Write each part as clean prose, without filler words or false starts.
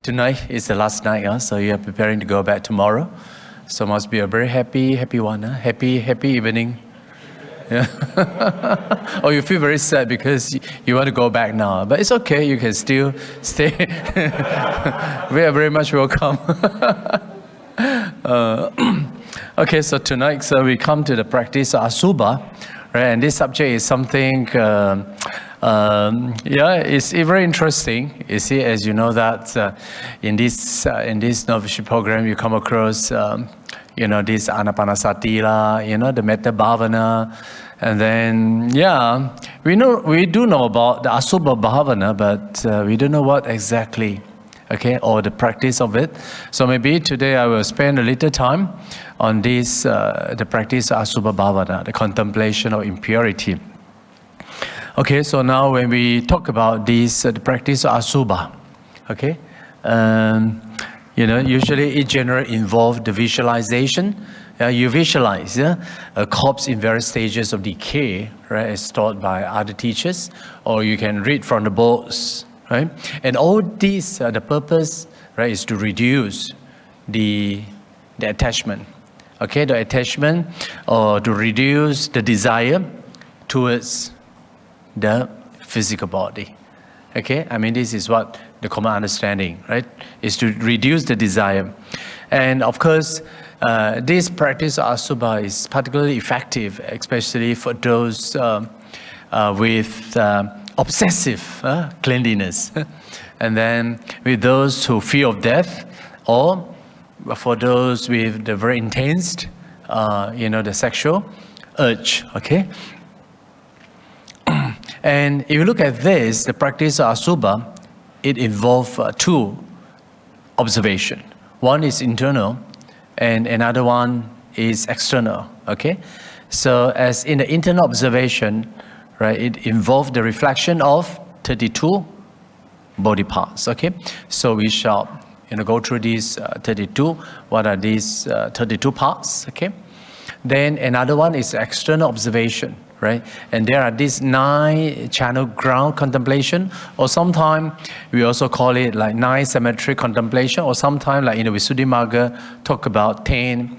Tonight is the last night, so you are preparing to go back tomorrow. So must be a very happy one, happy evening. Yeah. Or you feel very sad because you want to go back now, but it's okay. You can still stay. We are very much welcome. Okay, so tonight, we come to the practice of Asubha, right? And this subject is something. It's very interesting. You see, as you know that in this novitiate program, you come across, this Anapanasati, the Metta Bhavana, and then we do know about the Asubha Bhavana, but we don't know what exactly, okay, or the practice of it. So maybe today I will spend a little time on this, the practice of Asubha Bhavana, the contemplation of impurity. Okay, so now when we talk about this, the practice of Asubha, okay, usually it generally involves the visualization. You visualize a corpse in various stages of decay, right, as taught by other teachers, or you can read from the books, right? And all these, the purpose, right, is to reduce the attachment, okay, the attachment, or to reduce the desire towards the physical body. Okay, I mean, this is what the common understanding, right, is to reduce the desire. And of course, this practice of Asubha is particularly effective, especially for those with obsessive cleanliness, and then with those who fear of death, or for those with the very intense, the sexual urge, okay? And if you look at this, the practice of Asubha, it involves two observations. One is internal, and another one is external, okay? So as in the internal observation, right, it involves the reflection of 32 body parts, okay? So we shall, go through these 32. What are these 32 parts, okay? Then another one is external observation, right? And there are these 9 channel ground contemplation, or sometimes we also call it like 9 symmetric contemplation, or sometimes like in the Visuddhimagga talk about 10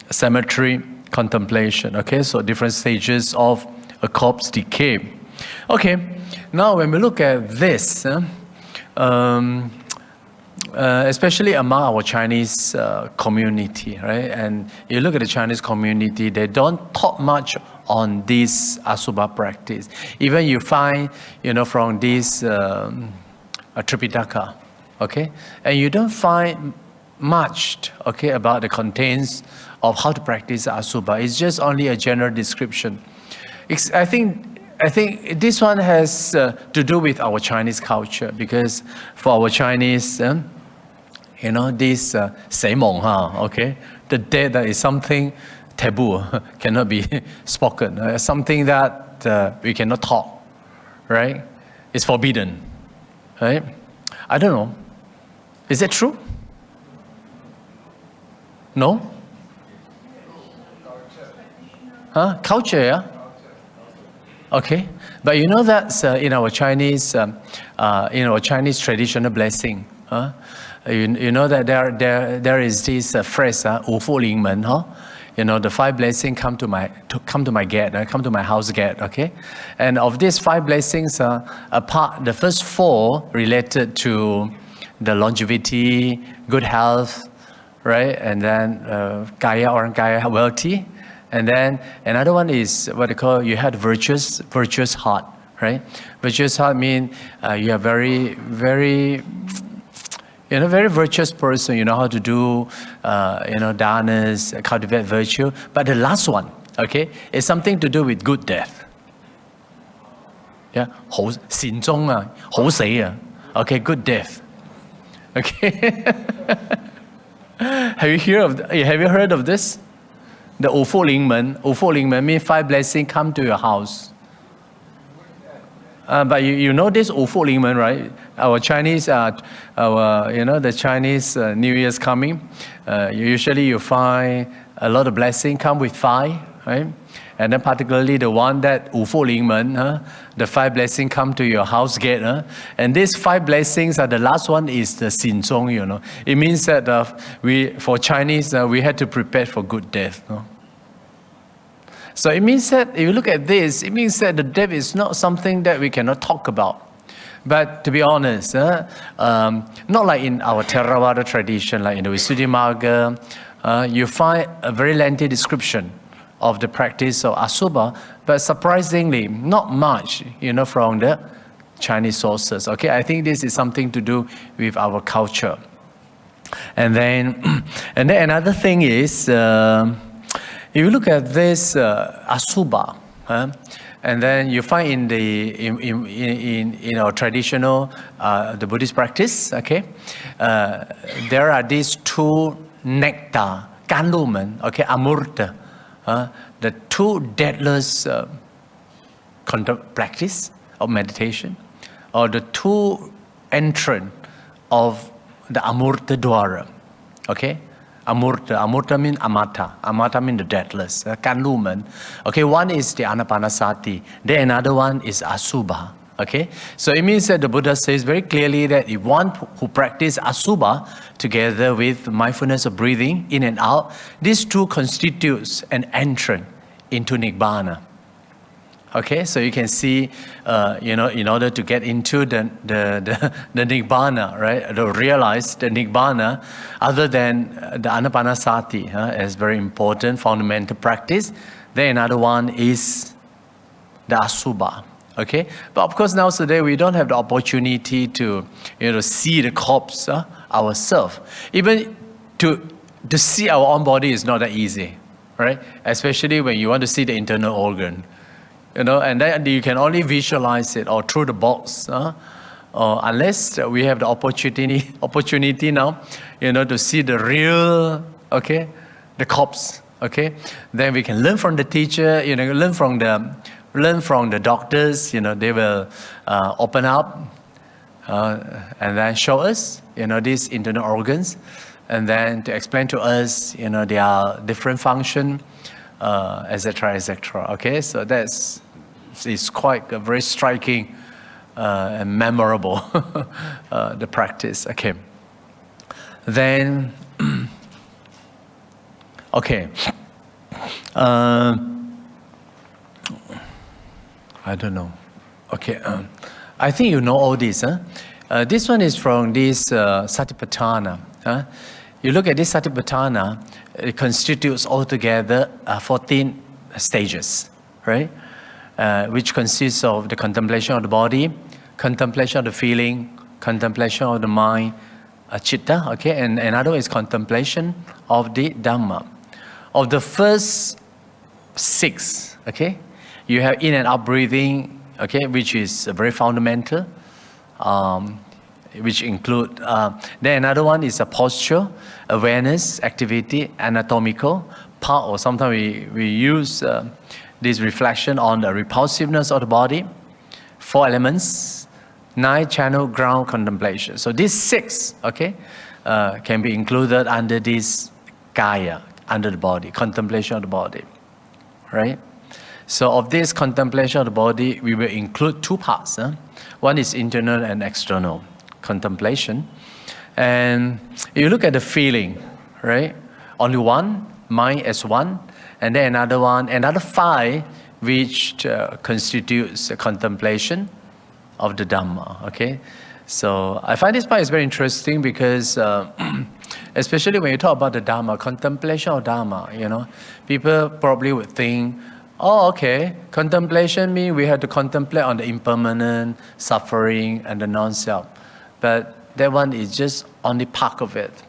symmetry contemplation, okay? So different stages of a corpse decay. Okay, now when we look at this, especially among our Chinese community, right? And you look at the Chinese community, they don't talk much on this Asubha practice. Even you find, from this Tripitaka, okay? And you don't find much, okay, about the contents of how to practice Asubha. It's just only a general description. I think this one has to do with our Chinese culture, because for our Chinese, this 死亡, okay, the dead is something taboo, cannot be spoken, something that we cannot talk, right? It's forbidden, right? I don't know. Is that true? No? Culture, yeah? Okay, but you know that in our Chinese, traditional blessing, you know that there is this phrase, 五福临门, the 5 blessings come to my gate, come to my house gate, okay? And of these 5 blessings, the first 4 related to the longevity, good health, right? And then kaya or kaya wealthy. And then another one is what they call, you had virtuous heart, right? Virtuous heart means you are very, very, very virtuous person. You know how to do, danas, cultivate virtue. But the last one, okay, is something to do with good death. Yeah, 善終啊，好死啊. Okay, good death. Okay. Have you heard of this? The 五福临门means 5 blessings come to your house. But you know this 五福临门, right? Our Chinese, the Chinese New Year's coming. Usually you find a lot of blessings come with 5, right? And then particularly the one that Wu Fo Ling Men, the 5 blessings come to your house gate. And these 5 blessings are the last one is the Xin Zong, you know. It means that for Chinese, we had to prepare for good death. So it means that if you look at this, it means that the death is not something that we cannot talk about. But to be honest, not like in our Theravada tradition, like in the Visuddhimagga, you find a very lengthy description of the practice of Asubha, but surprisingly, not much, you know, from the Chinese sources. Okay, I think this is something to do with our culture. And then another thing is, if you look at this Asubha, and then you find in our traditional the Buddhist practice, okay, there are these 2 nectar, kanlumen, okay, amurta, the 2 deathless practice of meditation, or the 2 entrance of the amurta dwara, okay. Amurta means amarta. Amarta means the deathless. Kanlumen. Okay, one is the anapanasati. Then another one is asubha. Okay, so it means that the Buddha says very clearly that if one who practice asubha together with mindfulness of breathing in and out, these 2 constitutes an entrance into nibbana. Okay, so you can see, you know, in order to get into the nibbana, right, to realize the nibbana, other than the anapanasati as very important fundamental practice, then another one is the asubha. Okay, but of course now today we don't have the opportunity to, you know, see the corpse ourselves. Even to see our own body is not that easy, right? Especially when you want to see the internal organ. You know, and then you can only visualize it or through the box, or unless we have the opportunity now, you know, to see the real, okay, the corpse, okay. Then we can learn from the teacher, you know, learn from the doctors, you know, they will open up and then show us, you know, these internal organs, and then to explain to us, you know, their different function. Etc., etc. Okay, so it's quite a very striking and memorable the practice. Okay, then okay, I don't know. Okay, I think you know all this. This one is from this Satipatthana. You look at this Satipatthana, it constitutes altogether 14 stages, right? Which consists of the contemplation of the body, contemplation of the feeling, contemplation of the mind, chitta, okay? And another is contemplation of the Dhamma. Of the first 6, okay? You have in and out breathing, okay, which is very fundamental, which include, then another one is a posture, awareness, activity, anatomical part, or sometimes we use this reflection on the repulsiveness of the body, 4 elements, 9 channel ground contemplation. So these 6, okay, can be included under this kaya, under the body, contemplation of the body, right? So of this contemplation of the body, we will include 2 parts. One is internal and external contemplation. And you look at the feeling, right? Only one, mind as one, and then another one, another 5, which constitutes a contemplation of the Dhamma, okay? So I find this part is very interesting because especially when you talk about the Dhamma, contemplation of Dhamma, you know, people probably would think, oh, okay, contemplation means we have to contemplate on the impermanent, suffering, and the non-self. But that one is just only part of it,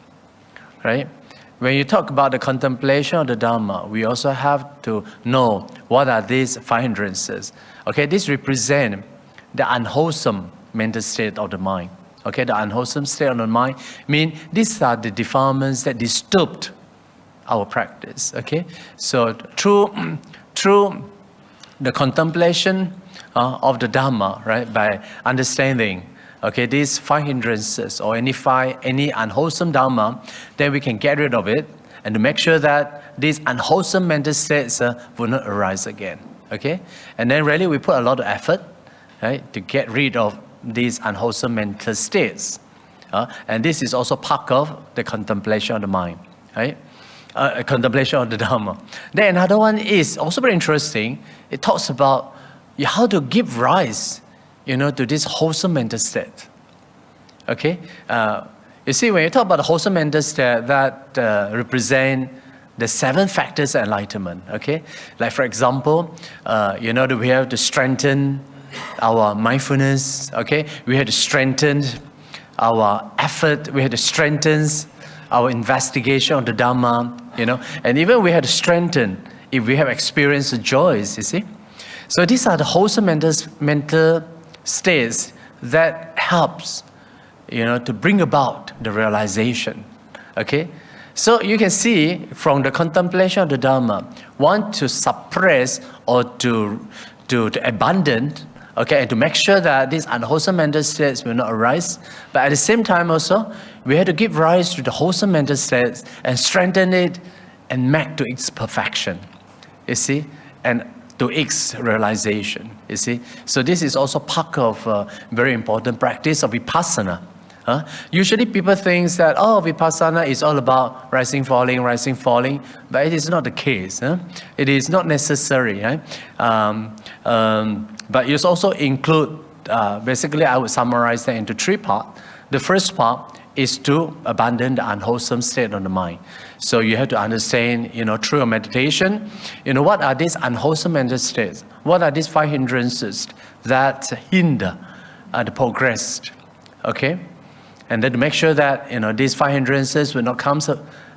right? When you talk about the contemplation of the Dhamma, we also have to know what are these 5 hindrances. Okay, this represents the unwholesome mental state of the mind. Okay, the unwholesome state of the mind means these are the defilements that disturbed our practice. Okay, so through the contemplation of the Dhamma, right, by understanding, okay, these 5 hindrances or any unwholesome Dhamma, then we can get rid of it. and to make sure that these unwholesome mental states will not arise again. Okay? And then really we put a lot of effort, right, to get rid of these unwholesome mental states. And this is also part of the contemplation of the mind, right? Contemplation of the Dhamma. Then another one is also very interesting. It talks about how to give rise, to this wholesome mental state. Okay? You see, when you talk about the wholesome mental state, that represent the 7 factors of enlightenment. Okay? Like for example, that we have to strengthen our mindfulness. Okay? We have to strengthen our effort. We have to strengthen our investigation of the Dhamma, and even we have to strengthen if we have experienced the joys, you see. So these are the wholesome mental states that helps, to bring about the realization, okay? So you can see from the contemplation of the Dhamma, want to suppress or to abandon, okay, and to make sure that these unwholesome mental states will not arise. But at the same time also, we have to give rise to the wholesome mental states and strengthen it and make to its perfection, you see, and to its realization, you see. So this is also part of a very important practice of Vipassana. Usually people think that, Vipassana is all about rising, falling, but it is not the case. It is not necessary. Right? But it also include, basically I would summarize that into 3 parts. The first part is to abandon the unwholesome state of the mind. So you have to understand, through your meditation, what are these unwholesome mental states? What are these 5 hindrances that hinder the progress? Okay? And then to make sure that, these 5 hindrances will not come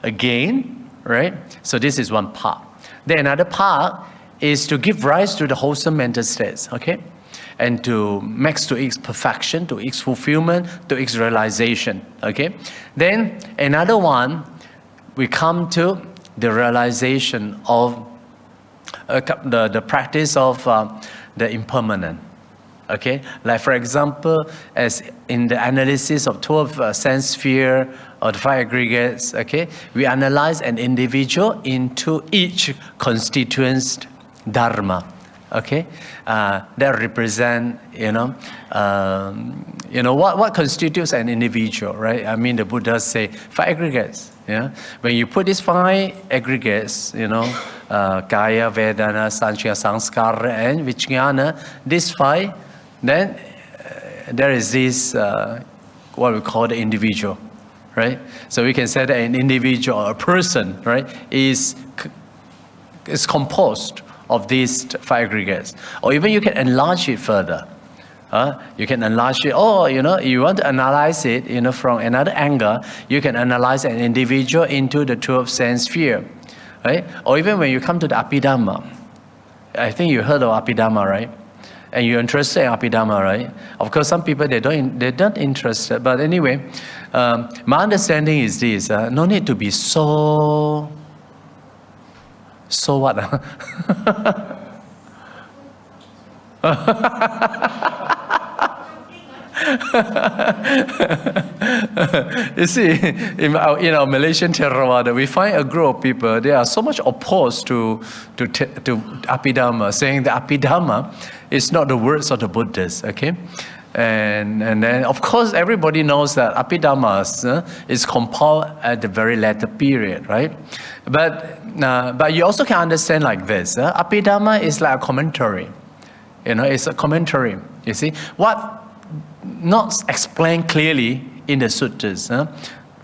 again, right? So this is one part. Then another part is to give rise to the wholesome mental states, okay? And to make to its perfection, to its fulfillment, to its realization, okay? Then another one, we come to the realization of the practice of the impermanent, okay? Like for example, as in the analysis of 12 sense sphere or the 5 aggregates, okay? We analyze an individual into each constituent dharma. Okay, that represent what constitutes an individual, right? I mean, the Buddha say 5 aggregates. Yeah, when you put these 5 aggregates, kaya, vedana, sanchaya, sanskara, and vijnana, these 5, then there is this what we call the individual, right? So we can say that an individual, or a person, right, is composed of these 5 aggregates. Or even you can enlarge it further. You can enlarge it, you want to analyze it, from another angle, you can analyze an individual into the 12 sense sphere, right? Or even when you come to the Abhidhamma, I think you heard of Abhidhamma, right? And you're interested in Abhidhamma, right? Of course, some people, they're not interested, but anyway, my understanding is this, no need to be so what? You see, in our Malaysian Theravada, we find a group of people, they are so much opposed to Abhidhamma, saying that Abhidhamma is not the words of the Buddhists, okay? And then, of course, everybody knows that Abhidhamma is compiled at the very latter period, right? But you also can understand like this. Abhidhamma is like a commentary. It's a commentary, you see. What not explained clearly in the suttas,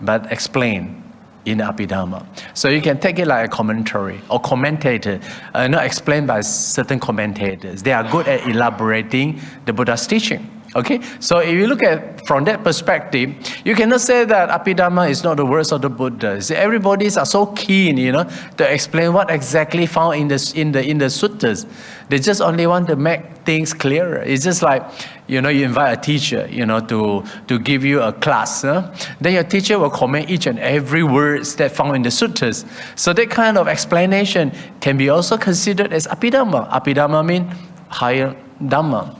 but explained in the Abhidhamma. So you can take it like a commentary or commentator, not explained by certain commentators. They are good at elaborating the Buddha's teaching. Okay, so if you look at from that perspective, you cannot say that Abhidhamma is not the words of the Buddha. See, everybody is so keen, to explain what exactly found in the suttas. They just only want to make things clearer. It's just like, you invite a teacher, to give you a class. Then your teacher will comment each and every words that found in the suttas. So that kind of explanation can be also considered as Abhidhamma. Abhidhamma means higher Dhamma.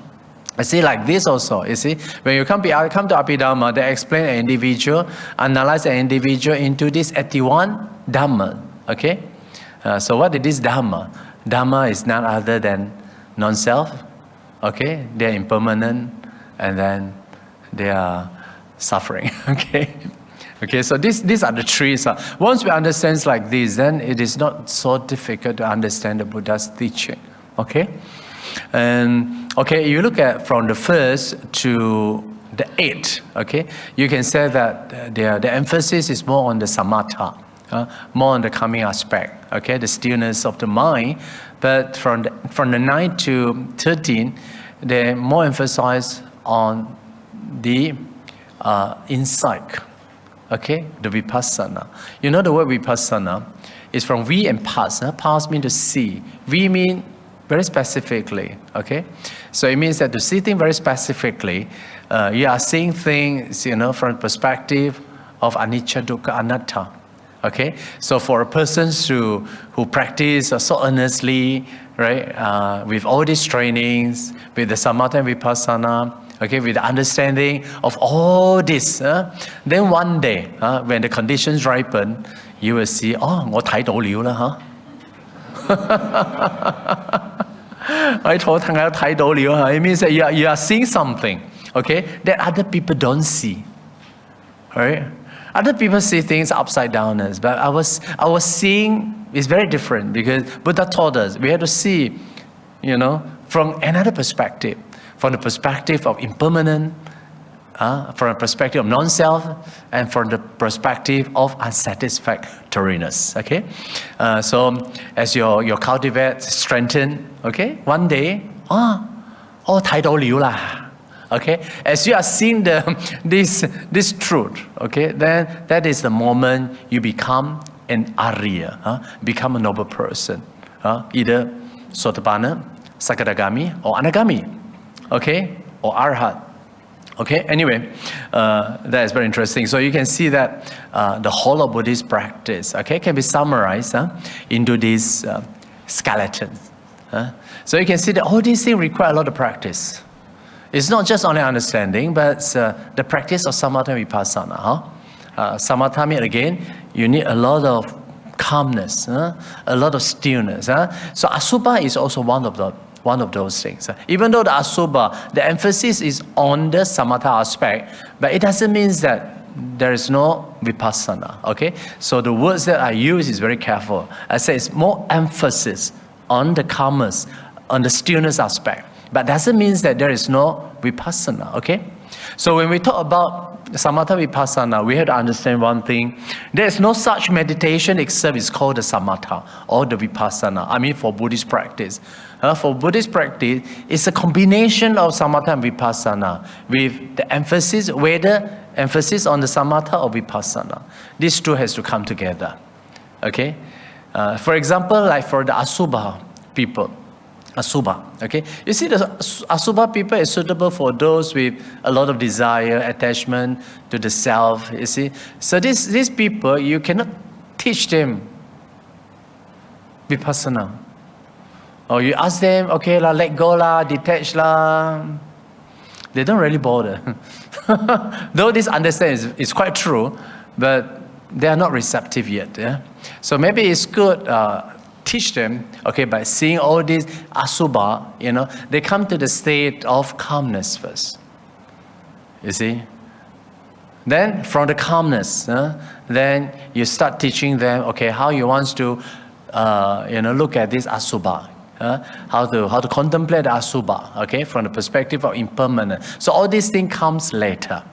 I see like this also, you see, when you come to Abhidhamma, they explain an individual, analyze an individual into this 81 Dhamma, okay? So what is Dhamma? Dhamma is none other than non-self, okay? They're impermanent, and then they are suffering, okay? Okay, so these are the three. So once we understand like this, then it is not so difficult to understand the Buddha's teaching, okay? And okay, you look at from the first to the eighth, okay? You can say that the emphasis is more on the samatha, more on the calming aspect, okay? The stillness of the mind. But from the 9 to 13, they more emphasize on the insight, okay? The vipassana. You know the word vipassana is from vi and pas. Pas means to see. Vi means very specifically, okay? So it means that to see things very specifically, you are seeing things, from the perspective of anicca, dukkha, anatta, okay? So for a person who practice so earnestly, right, with all these trainings, with the samatha and vipassana, okay, with the understanding of all this, then one day, when the conditions ripen, you will see, 我睇到了啦, It means that you are seeing something, okay, that other people don't see, right? Other people see things upside down, but our seeing is very different because Buddha taught us we have to see, from another perspective, from the perspective of impermanent, from the perspective of non-self, and from the perspective of unsatisfactoriness, okay? So as your cultivate, strengthen, okay? One day, 睇到了啦. Okay, as you are seeing this truth, okay, then that is the moment you become an Arya, become a noble person, either Sotapanna, Sakadagami, or Anagami, okay, or Arhat. Okay, anyway, that is very interesting. So you can see that the whole of Buddhist practice, okay, can be summarized into these skeletons. So you can see that all these things require a lot of practice. It's not just only understanding, but the practice of samatha and vipassana. Samatha means, again, you need a lot of calmness, a lot of stillness. So Asubha is also one of those things. Even though the Asubha, the emphasis is on the samatha aspect, but it doesn't mean that there is no vipassana, okay? So the words that I use is very careful. I say it's more emphasis on the calmness, on the stillness aspect. But doesn't mean that there is no vipassana, okay? So when we talk about samatha vipassana, we have to understand one thing. There is no such meditation except it's called the samatha or the vipassana. I mean for Buddhist practice. For Buddhist practice, it's a combination of samatha and vipassana with the emphasis, whether emphasis on the samatha or vipassana. These two has to come together, okay? For example, like for the Asubha people, Asubha, okay? You see, the Asubha people is suitable for those with a lot of desire, attachment to the self, you see. So these people, you cannot teach them vipassana. Or you ask them, okay, let go, detach. They don't really bother. Though this understanding is quite true, but they are not receptive yet. Yeah? So maybe it's good teach them, okay, by seeing all these Asubha, they come to the state of calmness first. You see? Then from the calmness, then you start teaching them, okay, how you want to, look at this Asubha. How to contemplate the Asubha, okay, from the perspective of impermanent. So all these things comes later.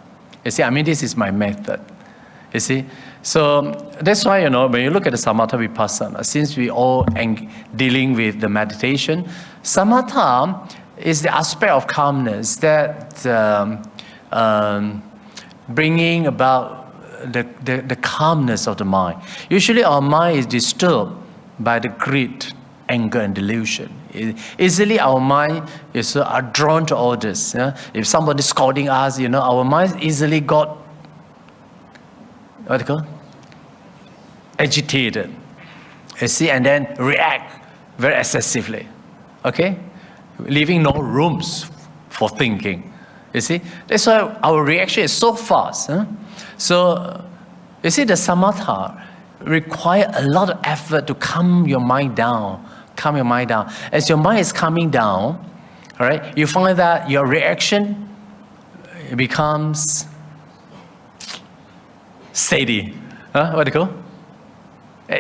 You see, this is my method. You see? So that's why, when you look at the samatha vipassana, since we all dealing with the meditation, samatha is the aspect of calmness that bringing about the calmness of the mind. Usually our mind is disturbed by the greed, anger, and delusion. Easily our mind is drawn to all this. If somebody is scolding us, our mind easily got agitated, you see, and then react very excessively, okay? Leaving no rooms for thinking, you see. That's why our reaction is so fast. So, you see, the samatha require a lot of effort to calm your mind down. Calm your mind down. As your mind is calming down, all right, you find that your reaction becomes steady. What do you call?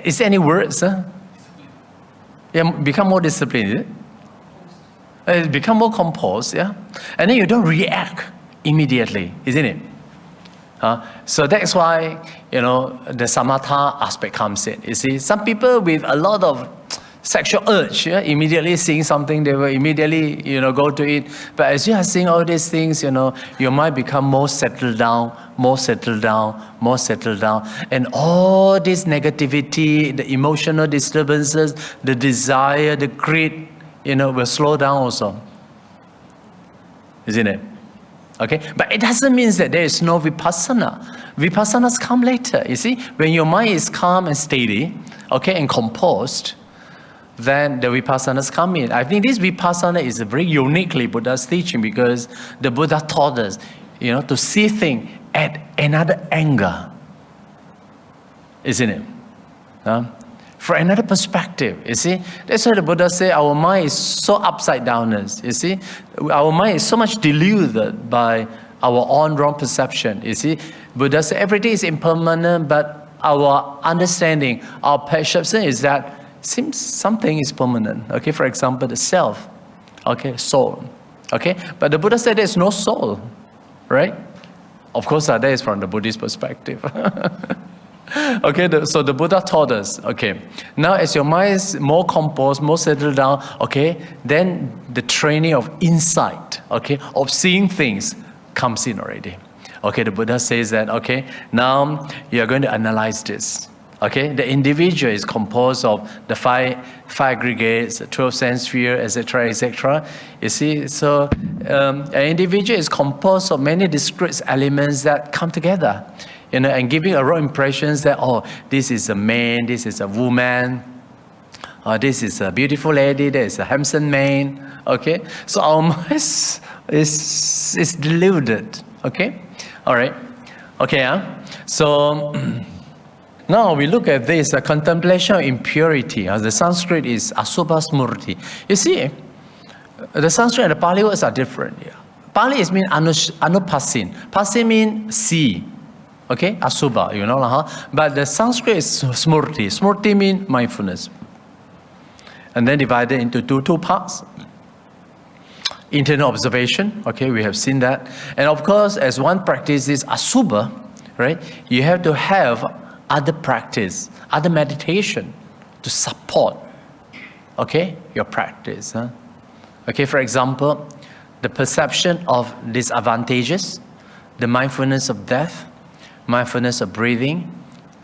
Is there any words? Yeah, become more disciplined, is it? Become more composed, yeah? And then you don't react immediately, isn't it? So that's why, the samatha aspect comes in. You see, some people with a lot of sexual urge, immediately seeing something, they will immediately, go to it. But as you are seeing all these things, your mind become more settled down, more settled down, more settled down. And all this negativity, the emotional disturbances, the desire, the greed, will slow down also. Isn't it? Okay, but it doesn't mean that there is no vipassana. Vipassanas come later, you see. When your mind is calm and steady, okay, and composed, then the vipassanas come in. I think this vipassana is a very uniquely Buddha's teaching, because the Buddha taught us, to see things at another angle, isn't it? For another perspective, you see. That's why the Buddha said our mind is so upside downness, you see. Our mind is so much deluded by our own wrong perception, you see. Buddha said everything is impermanent, but our understanding, our perception is that seems something is permanent. Okay, for example, the self, okay, soul. Okay, but the Buddha said there's no soul, right? Of course, that is from the Buddhist perspective. Okay, so the Buddha taught us, okay, now as your mind is more composed, more settled down, okay, then the training of insight, okay, of seeing things comes in already. Okay, the Buddha says that, okay, now you're going to analyze this. Okay, the individual is composed of the five aggregates, the 12 sense sphere, etc., etc. You see, so an individual is composed of many discrete elements that come together, and giving a wrong impressions that, oh, this is a man, this is a woman, this is a beautiful lady, there is a handsome man. Okay, so our mind is deluded. Okay, all right. Okay, so. Now we look at this, contemplation of impurity. The Sanskrit is Asubha Smurti. You see, the Sanskrit and the Pali words are different. Yeah. Pali is mean anupasin. Pasin means see. Okay, Asubha, But the Sanskrit is Smurti. Smurti means mindfulness. And then divided into two parts. Internal observation, okay, we have seen that. And of course, as one practices Asubha, right, you have to have other practice, other meditation to support, okay, your practice. Okay, for example, the perception of disadvantages, the mindfulness of death, mindfulness of breathing,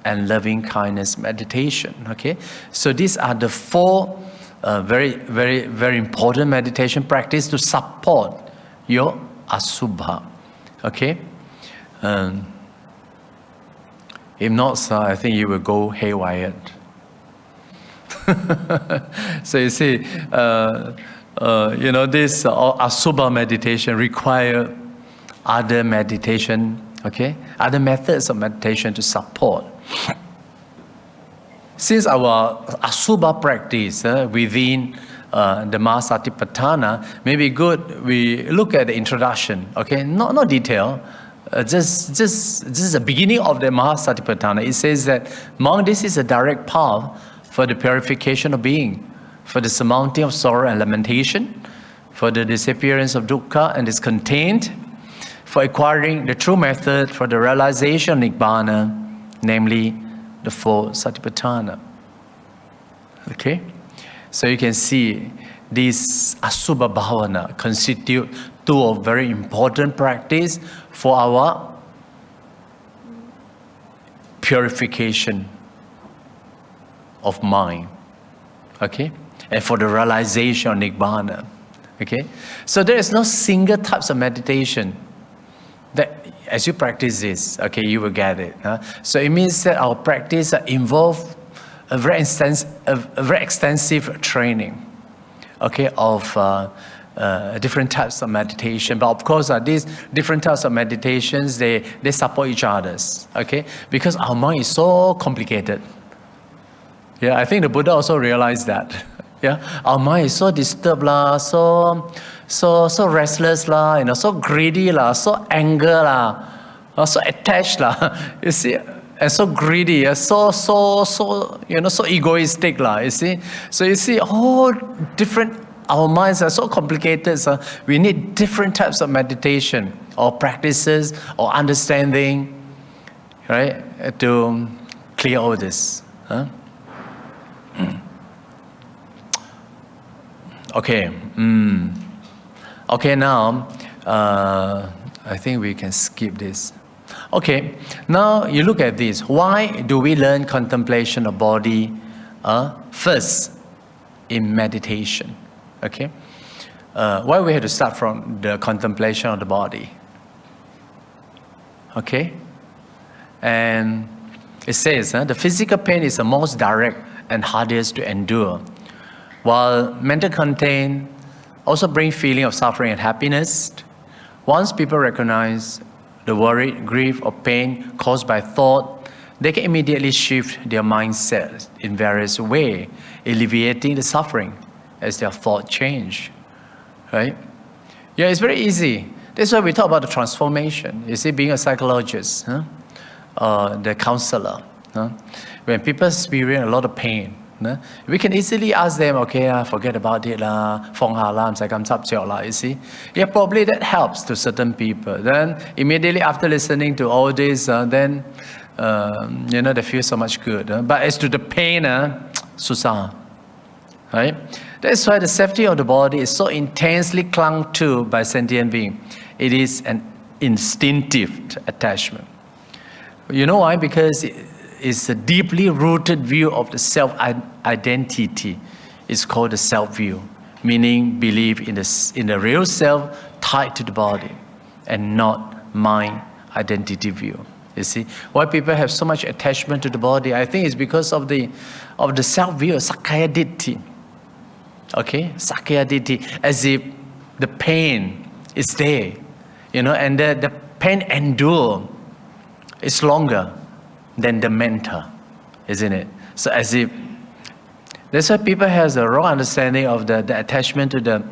and loving kindness meditation. Okay, so these are the four very, very, very important meditation practice to support your Asubha. Okay. If not, sir, I think you will go haywire. So you see, this Asubha meditation require other meditation, okay, other methods of meditation to support. Since our Asubha practice within the Mahasatipatthana, maybe good we look at the introduction, okay, not detail. Just the beginning of the Mahasatipatthana. It says that, monk, this is a direct path for the purification of being, for the surmounting of sorrow and lamentation, for the disappearance of dukkha and discontent, for acquiring the true method for the realization of nibbana, namely the four Satipatthana. Okay, so you can see this Asubha Bhavana constitute two of very important practice for our purification of mind, okay, and for the realization of nibbana. Okay, so there is no single types of meditation that as you practice this, okay, you will get it. So it means that our practice involve a very extensive training, okay, of different types of meditation. But of course, these different types of meditations, they support each other, okay? Because our mind is so complicated, Yeah, I think the Buddha also realized that. Yeah, our mind is so disturbed lah, so restless lah, so greedy lah, so anger lah, so attached lah. You see, and so greedy, so egoistic lah. You see, so you see, all different. Our minds are so complicated. So we need different types of meditation or practices or understanding, right, to clear all this. Huh? Okay. Okay, now I think we can skip this. Okay, now you look at this. Why do we learn contemplation of body first in meditation? Okay, why we have to start from the contemplation of the body? Okay, and it says the physical pain is the most direct and hardest to endure, while mental content also brings feeling of suffering and happiness. Once people recognize the worry, grief, or pain caused by thought, they can immediately shift their mindset in various ways, alleviating the suffering as their thought change, right? Yeah, it's very easy. That's why we talk about the transformation. You see, being a psychologist, the counselor, when people experience a lot of pain, we can easily ask them, okay, forget about it lah, phong ha lam sai kam chap chao la. You see, yeah, probably that helps to certain people. Then immediately after listening to all this, then they feel so much good. But as to the pain, susah, right? That's why the safety of the body is so intensely clung to by sentient being. It is an instinctive attachment. You know why? Because it's a deeply rooted view of the self-identity. It's called the self-view, meaning belief in the real self tied to the body and not mind identity view. You see, why people have so much attachment to the body, I think it's because of the self-view, Sakkaya Ditthi. Okay, Sakkaya Ditthi, as if the pain is there, and the pain endure is longer than the mental, isn't it? So as if, that's why people have a wrong understanding of the attachment to the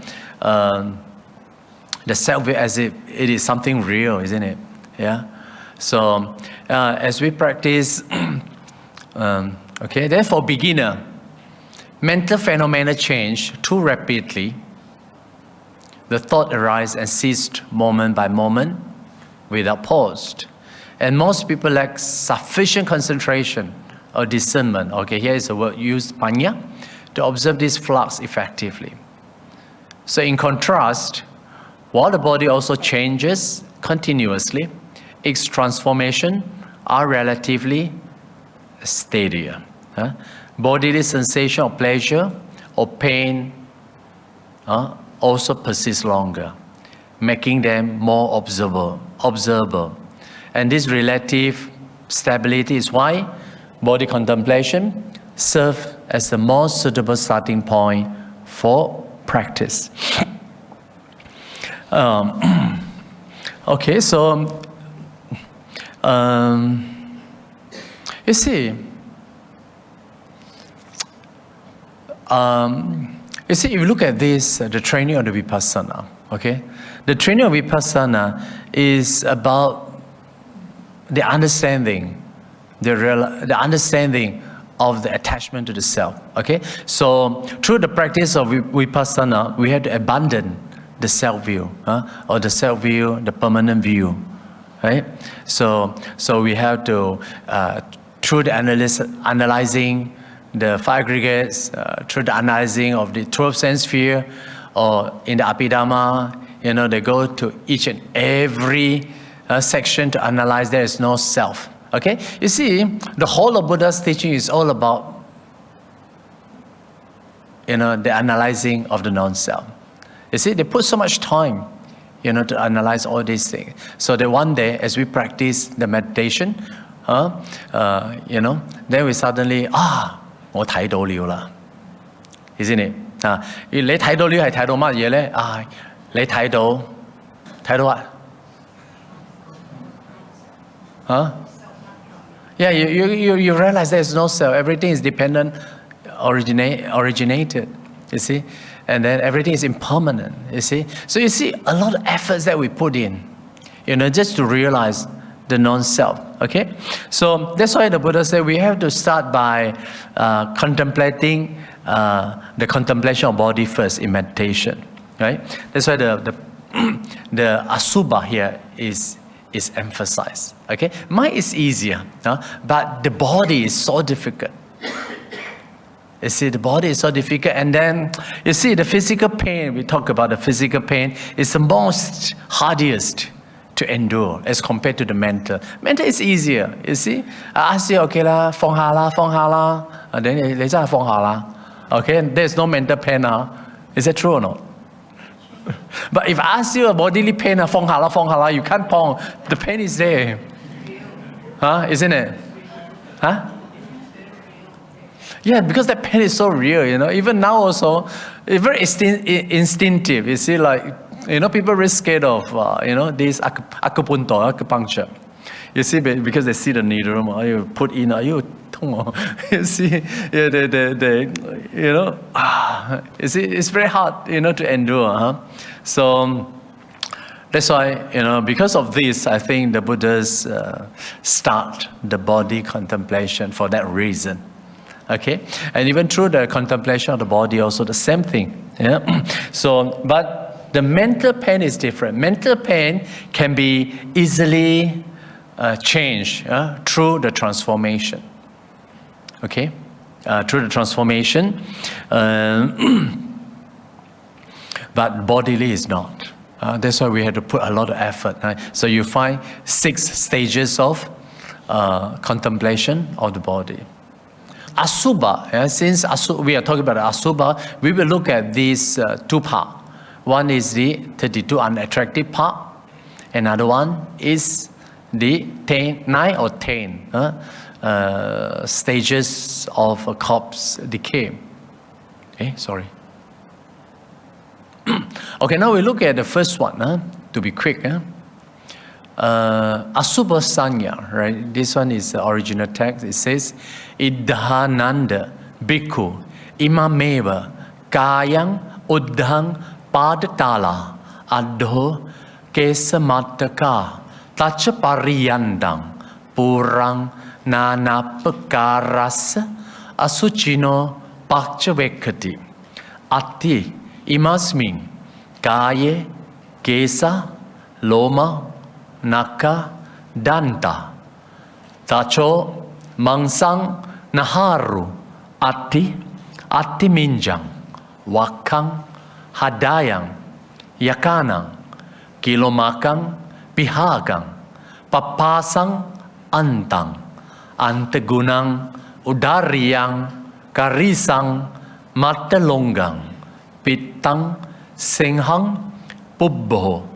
self-view as if it is something real, isn't it? Yeah. So as we practice, okay, then for beginner, mental phenomena change too rapidly. The thought arises and ceases moment by moment without pause. And most people lack sufficient concentration or discernment. Okay, here is the word used, panya, to observe this flux effectively. So in contrast, while the body also changes continuously, its transformation are relatively steadier. Bodily sensation of pleasure or pain also persist longer, making them more observable. And this relative stability is why body contemplation serves as the most suitable starting point for practice. Okay, so you see, if you look at this, the training of the Vipassana, okay? The training of Vipassana is about the understanding, the understanding of the attachment to the self, okay? So through the practice of Vipassana, we have to abandon the self-view, or the self-view, the permanent view, right? So we have to, through the analyzing the five aggregates, through the analyzing of the 12 sense sphere, or in the Abhidhamma, they go to each and every section to analyze. There is no self. Okay? You see, the whole of Buddha's teaching is all about, the analyzing of the non-self. You see, they put so much time, to analyze all these things. So that one day, as we practice the meditation, then we suddenly, 我睇到了啦 isn't it? 你睇到了係睇到乜嘢咧？你睇到乜？ Yeah, you realize there is no self. Everything is dependent originated, you see, and then everything is impermanent, you see. So you see a lot of efforts that we put in, just to realize the non-self, okay? So that's why the Buddha said we have to start by contemplating the contemplation of body first in meditation, right? That's why the Asubha here is emphasized, okay? Mind is easier, but the body is so difficult. You see, the body is so difficult, and then you see the physical pain, we talk about the physical pain, is the most hardest to endure as compared to the mental. Mental is easier, you see. I ask you, okay la, phong ha la, and then they say phong ha la. Okay, there's no mental pain now. Is that true or not? But if I ask you a bodily pain, phong ha la, you can't pong. The pain is there. Huh? Isn't it? Huh? Yeah, because that pain is so real, Even now also, it's very instinctive. You see, like, people are very scared of, this acupuncture. You see, because they see the needle, you put in, you see, you see, it's very hard, to endure, huh? So that's why, because of this, I think the Buddhas start the body contemplation for that reason. Okay, and even through the contemplation of the body, also the same thing. Yeah. So, but the mental pain is different. Mental pain can be easily changed through the transformation. Okay, through the transformation, but bodily is not. That's why we have to put a lot of effort. Right? So you find 6 stages of contemplation of the body. Asubha, since we are talking about Asubha, we will look at these 2 parts. One is the 32 unattractive part. Another one is the 9 or 10 stages of a corpse decay. Okay, sorry. Okay, now we look at the first one, to be quick. Asubha Sanya, right? This one is the original text. It says, Idhananda Bhikkhu Imameva Kayang Uddhang Padatala Adho Kesamataka Tachapariyandang Purang Nanapakarasa Asuchino Pakchavekati Ati Imasmin Kaye Kesa Loma Naka Danta Tacho Mangsang Naharu Ati Minjang Wakang Hadayang Yakanang Kilomakang Pihagang Papasang Antang Antegunang Udariyang Karisang Matalonggang Pitang Senghang Pubbo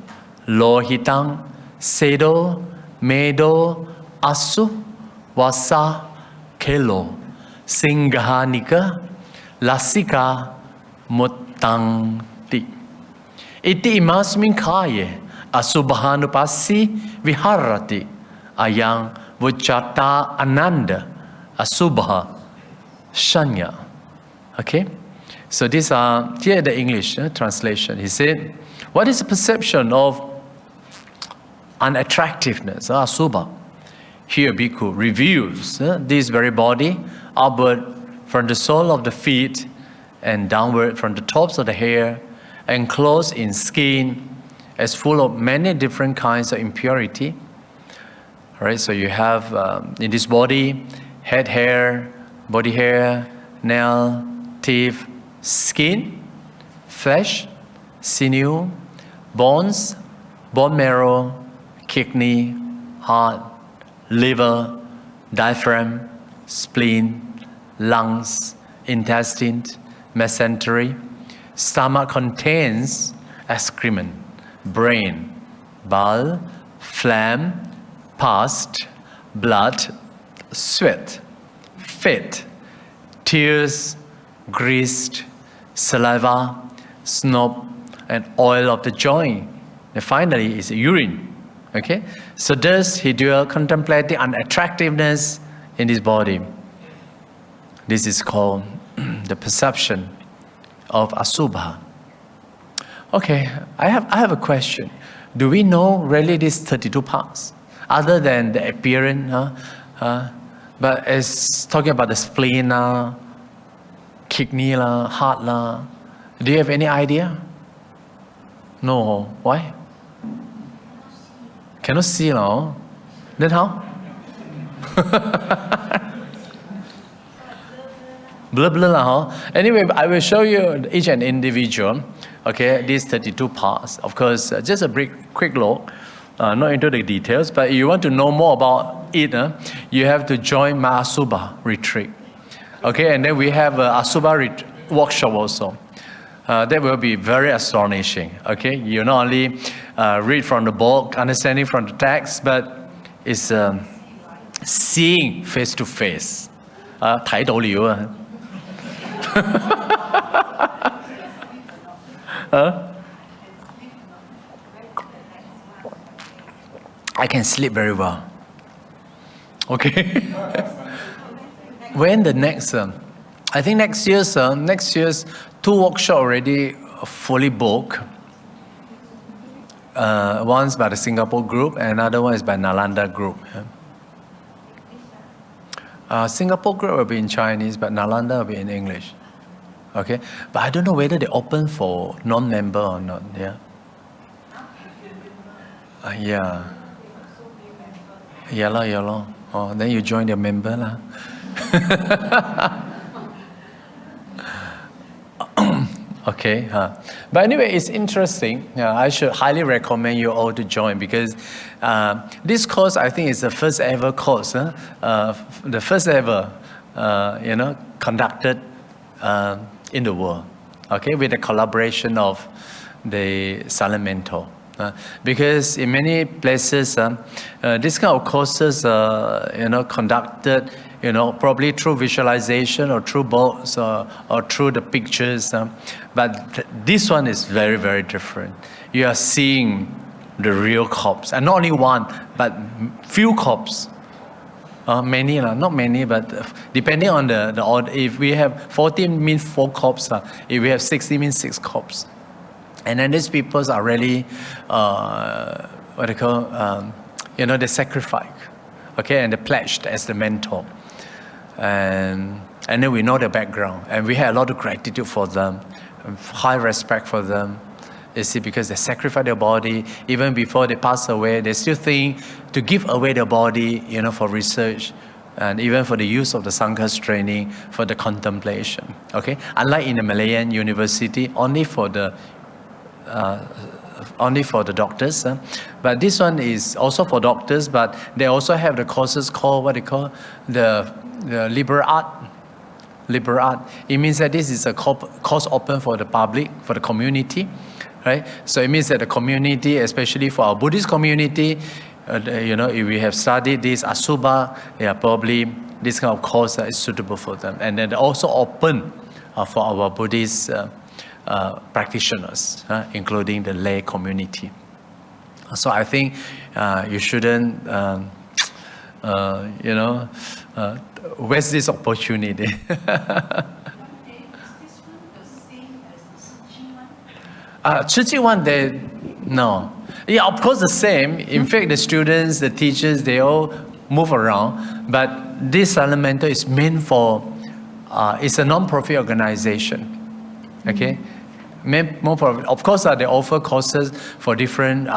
Lohitang Sedo Medo Asu Wasa Kelo Singhanika Lasika Mutangti Iti imasmin kaye Asubhanupasi Viharati Ayang Vuchata Ananda Asubha Shanya. Okay? So these are, here the English translation. He said, what is the perception of unattractiveness, Asubha? Here Bhikkhu reviews this very body, upward from the sole of the feet and downward from the tops of the hair, enclosed in skin, as full of many different kinds of impurity. All right, so you have in this body, head hair, body hair, nail, teeth, skin, flesh, sinew, bones, bone marrow, kidney, heart, liver, diaphragm, spleen, lungs, intestine, mesentery. Stomach contains excrement, brain, bile, phlegm, pus, blood, sweat, fat, tears, grease, saliva, snot, and oil of the joint. And finally is urine. Okay? So thus he dwell contemplating unattractiveness in his body. This is called the perception of Asubha. Okay, I have a question. Do we know really these 32 parts? Other than the appearance, but it's talking about the spleen, kidney, heart. Do you have any idea? No. Why? Cannot see now. Then how? Blur. Anyway, I will show you each and individual. Okay, these 32 parts. Of course, just a quick look. Not into the details, but if you want to know more about it, you have to join my Asubha retreat. Okay, and then we have a Asubha workshop also. That will be very astonishing. Okay, you not only read from the book, understanding from the text, but it's seeing face to face. 睇到了啊。I can sleep very well. Okay. When the next, I think next year's 2 workshops already fully booked. One's by the Singapore group, and another one is by Nalanda group. Singapore group will be in Chinese, but Nalanda will be in English. Okay, but I don't know whether they open for non-member or not. Yeah. Yeah. Yeah. Oh, then you join the member lah. Okay. But anyway, it's interesting. I should highly recommend you all to join, because this course, I think, is the first ever course. The first ever, conducted in the world. Okay, with the collaboration of the silent mentor. Because in many places, this kind of courses, conducted, probably through visualization or through books or through the pictures. But this one is very, very different. You are seeing the real corpse, and not only one, but few corpses. Many, not many, but depending on the order. If we have 14 means 4 corpses. If we have 60 means 6 corpses. And then these people are really, they sacrifice, okay, and they pledged as the mentor. And then we know the background, and we have a lot of gratitude for them, high respect for them. You see, because they sacrifice their body, even before they pass away, they still think to give away their body, for research, and even for the use of the Sangha's training, for the contemplation, okay? Unlike in the Malayan university, only for the doctors, but this one is also for doctors, but they also have the courses called the liberal art. Liberal art. It means that this is a course open for the public, for the community, right? So it means that the community, especially for our Buddhist community, if we have studied this Asubha, probably this kind of course is suitable for them, and then also open for our Buddhist practitioners, including the lay community. So I think you shouldn't, waste this opportunity. Is this one the same as the Tzu Chi one? Tzu Chi one, no. Yeah, of course the same. In fact, the students, the teachers, they all move around. But this silent mentor is meant for, it's a non-profit organization. Okay? Of course, they offer courses for different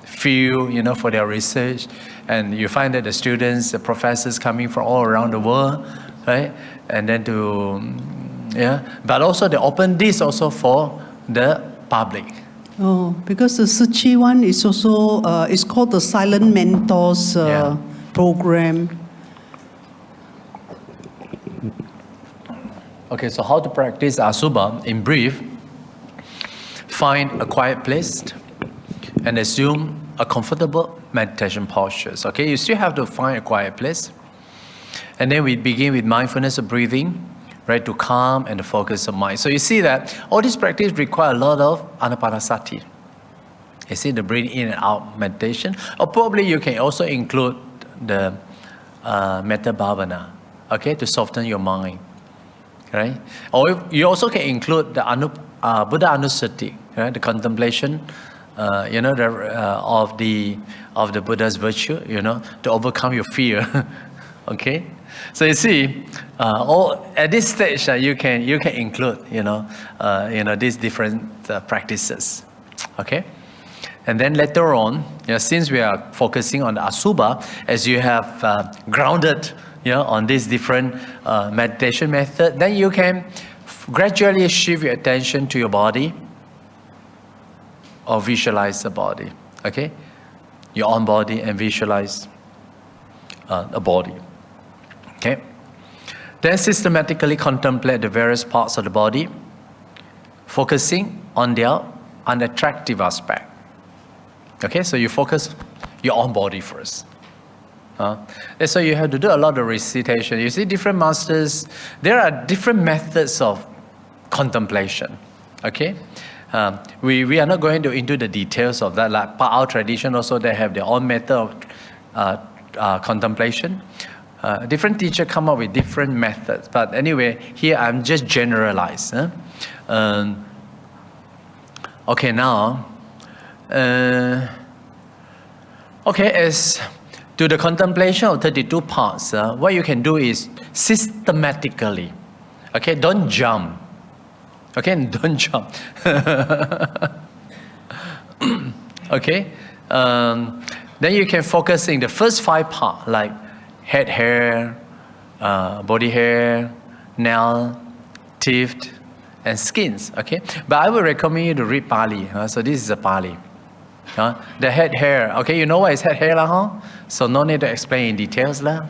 field, for their research, and you find that the students, the professors coming from all around the world, right? And then but also they open this also for the public. Oh, because the Tzu Chi one is also it's called the Silent Mentors program. Okay, so how to practice Asubha in brief? Find a quiet place and assume a comfortable meditation posture. Okay, you still have to find a quiet place. And then we begin with mindfulness of breathing, right, to calm and the focus of mind. So you see that all this practice require a lot of anapanasati. You see, the breathing in and out meditation. Or probably you can also include the metta bhavana, okay, to soften your mind. right? Or you also can include the Buddha Anusati, right? The contemplation, of the Buddha's virtue, to overcome your fear. Okay, so you see, at this stage you can include, these different practices. Okay, and then later on, since we are focusing on the Asubha, as you have grounded, on this different meditation method, then you can gradually shift your attention to your body, or visualize the body. Okay, your own body, and visualize a body. Okay, then systematically contemplate the various parts of the body, focusing on their unattractive aspect. Okay, so you focus your own body first. That's why you have to do a lot of recitation. You see, different masters, there are different methods of contemplation. Okay, we are not going into the details of that. Like our tradition also, they have their own method of contemplation. Different teachers come up with different methods. But anyway, here I'm just generalized. Okay, now, as to the contemplation of 32 parts, what you can do is systematically. Okay, don't jump. Okay, don't jump. Okay, then you can focus in the first 5 parts, like head hair, body hair, nail, teeth, and skins. Okay, but I would recommend you to read Pali. So this is a Pali. The head hair. Okay, you know what is head hair, huh? So no need to explain in details, lah.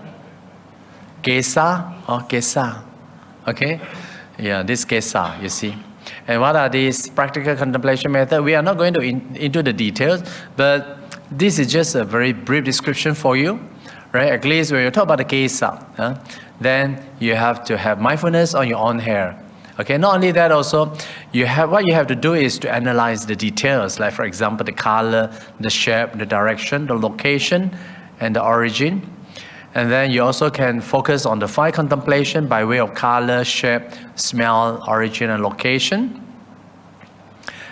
Kesa or kesa. Okay, yeah, this kesa, you see. And what are these practical contemplation methods? We are not going to into the details, but this is just a very brief description for you, right? At least when you talk about the kesa, then you have to have mindfulness on your own hair. Okay, not only that, also what you have to do is to analyze the details, like for example the color, the shape, the direction, the location, and the origin. And then you also can focus on the 5 contemplation by way of color, shape, smell, origin, and location.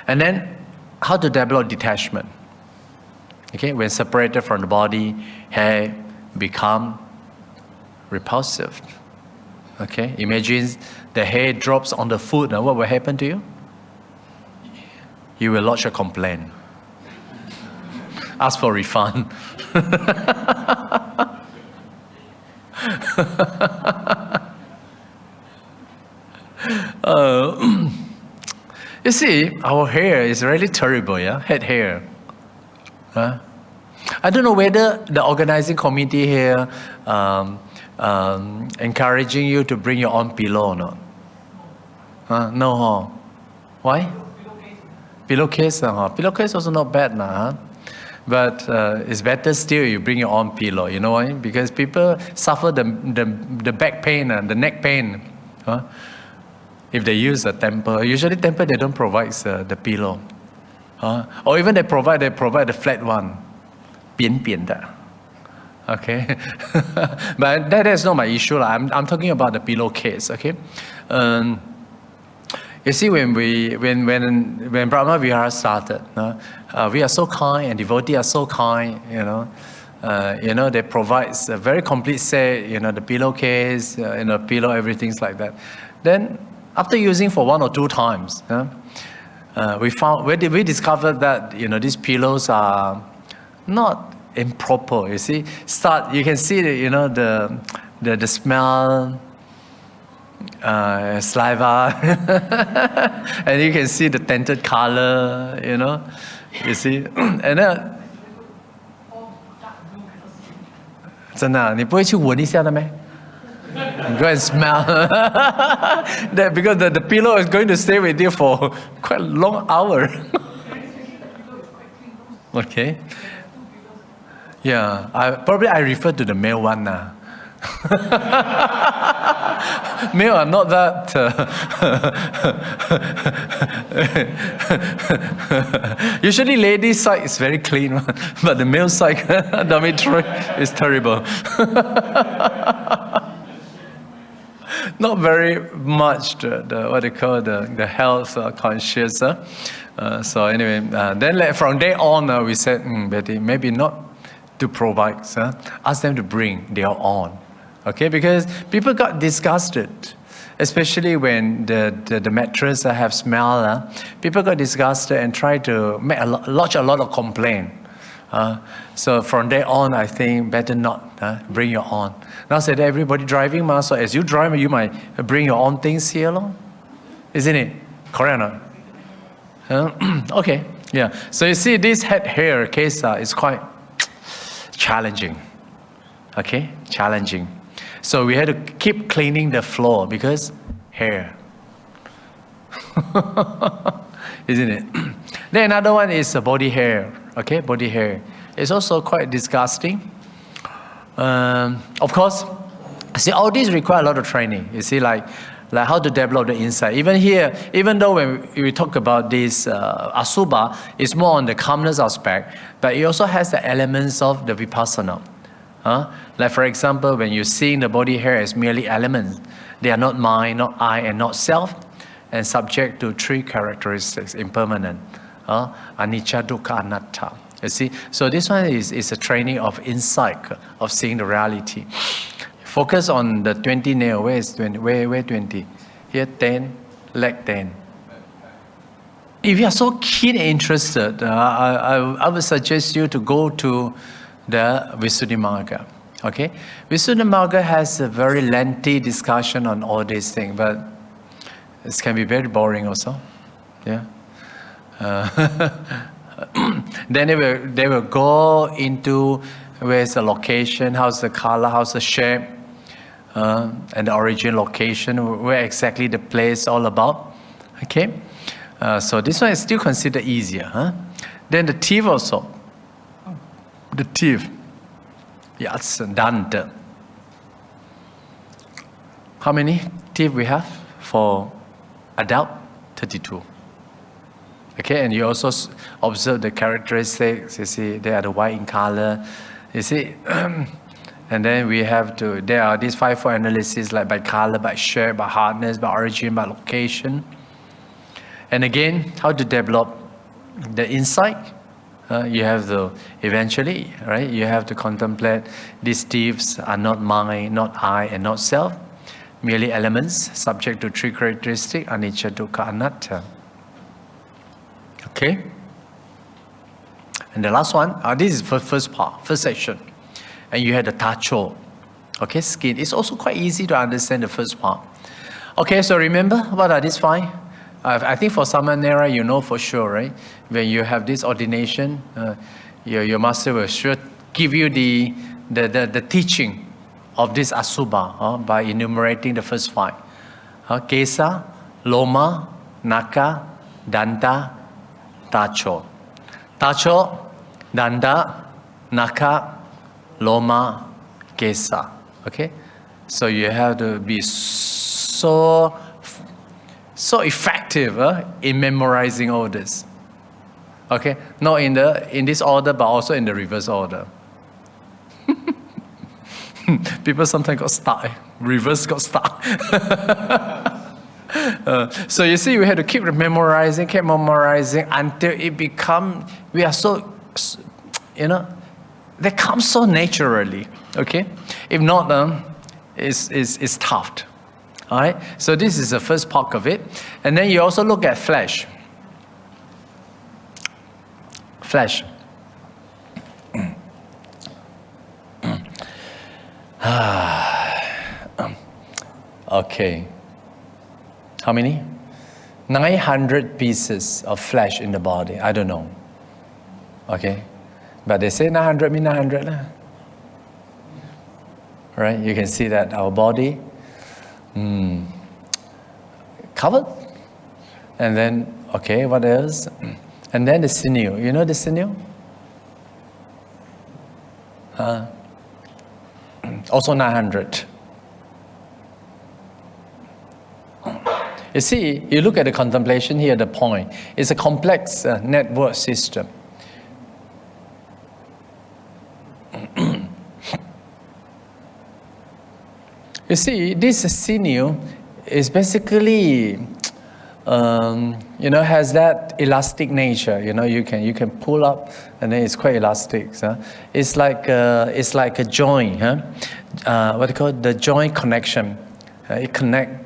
And then how to develop detachment. Okay, when separated from the body, hair become repulsive. Okay, imagine the hair drops on the food. Now what will happen to you? You will lodge a complaint. Ask for refund. You see, our hair is really terrible, yeah? Head hair. I don't know whether the organizing committee here encouraging you to bring your own pillow or not. No, huh? Why? Pillowcase. Pillowcase also not bad, huh? But it's better still you bring your own pillow. You know why? Because people suffer the back pain and the neck pain. If they use a temple, usually temple they don't provide the pillow. Or even they provide the flat one. 扁扁的. Okay, but that is not my issue. I'm talking about the pillowcase. Okay, you see, when Brahma Vihara started, we are so kind, and devotees are so kind. They provide a very complete set. The pillowcase, pillow, everything's like that. Then after using for 1 or 2 times, we discovered that these pillows are not improper. You see, you can see the smell, saliva, and you can see the tinted color. You see, and then 真的，你不会去闻一下的咩？ Go and smell. That because the pillow is going to stay with you for quite a long hour. Okay. Yeah, I refer to the male one now. Male are not that. Usually, ladies' side is very clean, but the male side, dormitory, is terrible. not very much the what they call the health conscious. So anyway, then from day on, we said, Betty, maybe not to provide, ask them to bring their own. Okay, because people got disgusted, especially when the mattress have smell. People got disgusted and tried to lodge a lot of complaint. So from there on, I think better not bring your own. Now said everybody driving, so as you drive, you might bring your own things here, isn't it? Correct or not? Okay, yeah. So you see, this head hair case is quite challenging. Okay, challenging. So we had to keep cleaning the floor because hair. Isn't it? Then another one is body hair. Okay, body hair. It's also quite disgusting. Of course, see, all these require a lot of training. You see, like how to develop the insight. Even here, even though when we talk about this Asubha, it's more on the calmness aspect, but it also has the elements of the Vipassana. Like for example, when you're seeing the body hair as merely elements, they are not mind, not I, and not self, and subject to three characteristics: impermanent, anicca, dukkha, anatta. You see, so this one is a training of insight, of seeing the reality. Focus on the 20 nail. Where is 20? Where 20? Here 10, leg 10. If you are so keen and interested, I would suggest you to go to the Visuddhimagga. Okay, Visuddhimagga has a very lengthy discussion on all these things, but it can be very boring also. Yeah. Then they will go into where's the location, how's the color, how's the shape, and the origin location, where exactly the place all about. Okay, so this one is still considered easier. Then the teeth also. The teeth. Yes, danta. How many teeth we have for adult? 32. Okay, and you also observe the characteristics. You see, they are the white in color. You see, and then we have to. There are these 5 analyses, like by color, by shape, by hardness, by origin, by location. And again, how to develop the insight. You have to eventually, right? You have to contemplate these teeth are not mine, not I, and not self, merely elements subject to 3 characteristics: anicca, dukkha, anatta. Okay. And the last one, this is the first part, first section, and you had the tacho. Okay, skin. It's also quite easy to understand the first part. Okay, so remember what are these 5? I think for Samanera, you know for sure, right? When you have this ordination, your master will sure give you the teaching of this Asubha by enumerating the first 5. Kesa, Loma, Naka, Danta, Tacho. Tacho, Danta, Naka, Loma, Kesa. Okay? So you have to be so effective in memorizing all this. Okay? Not in this order, but also in the reverse order. People sometimes got stuck. Reverse got stuck. So you see, we have to keep memorizing until it becomes, we are so, they come so naturally. Okay? If not, it's tough. All right? So this is the first part of it. And then you also look at flesh. Flesh. Okay. How many? 900 pieces of flesh in the body. I don't know. Okay? But they say 900 means 900. Right? You can see that our body covered. And then, okay, what else? And then the sinew. You know the sinew? Also 900. You see, you look at the contemplation here, the point. It's a complex network system. You see, this sinew is basically, has that elastic nature. You can pull up, and then it's quite elastic. So it's like a joint, huh? What do you call it? The joint connection. It connect.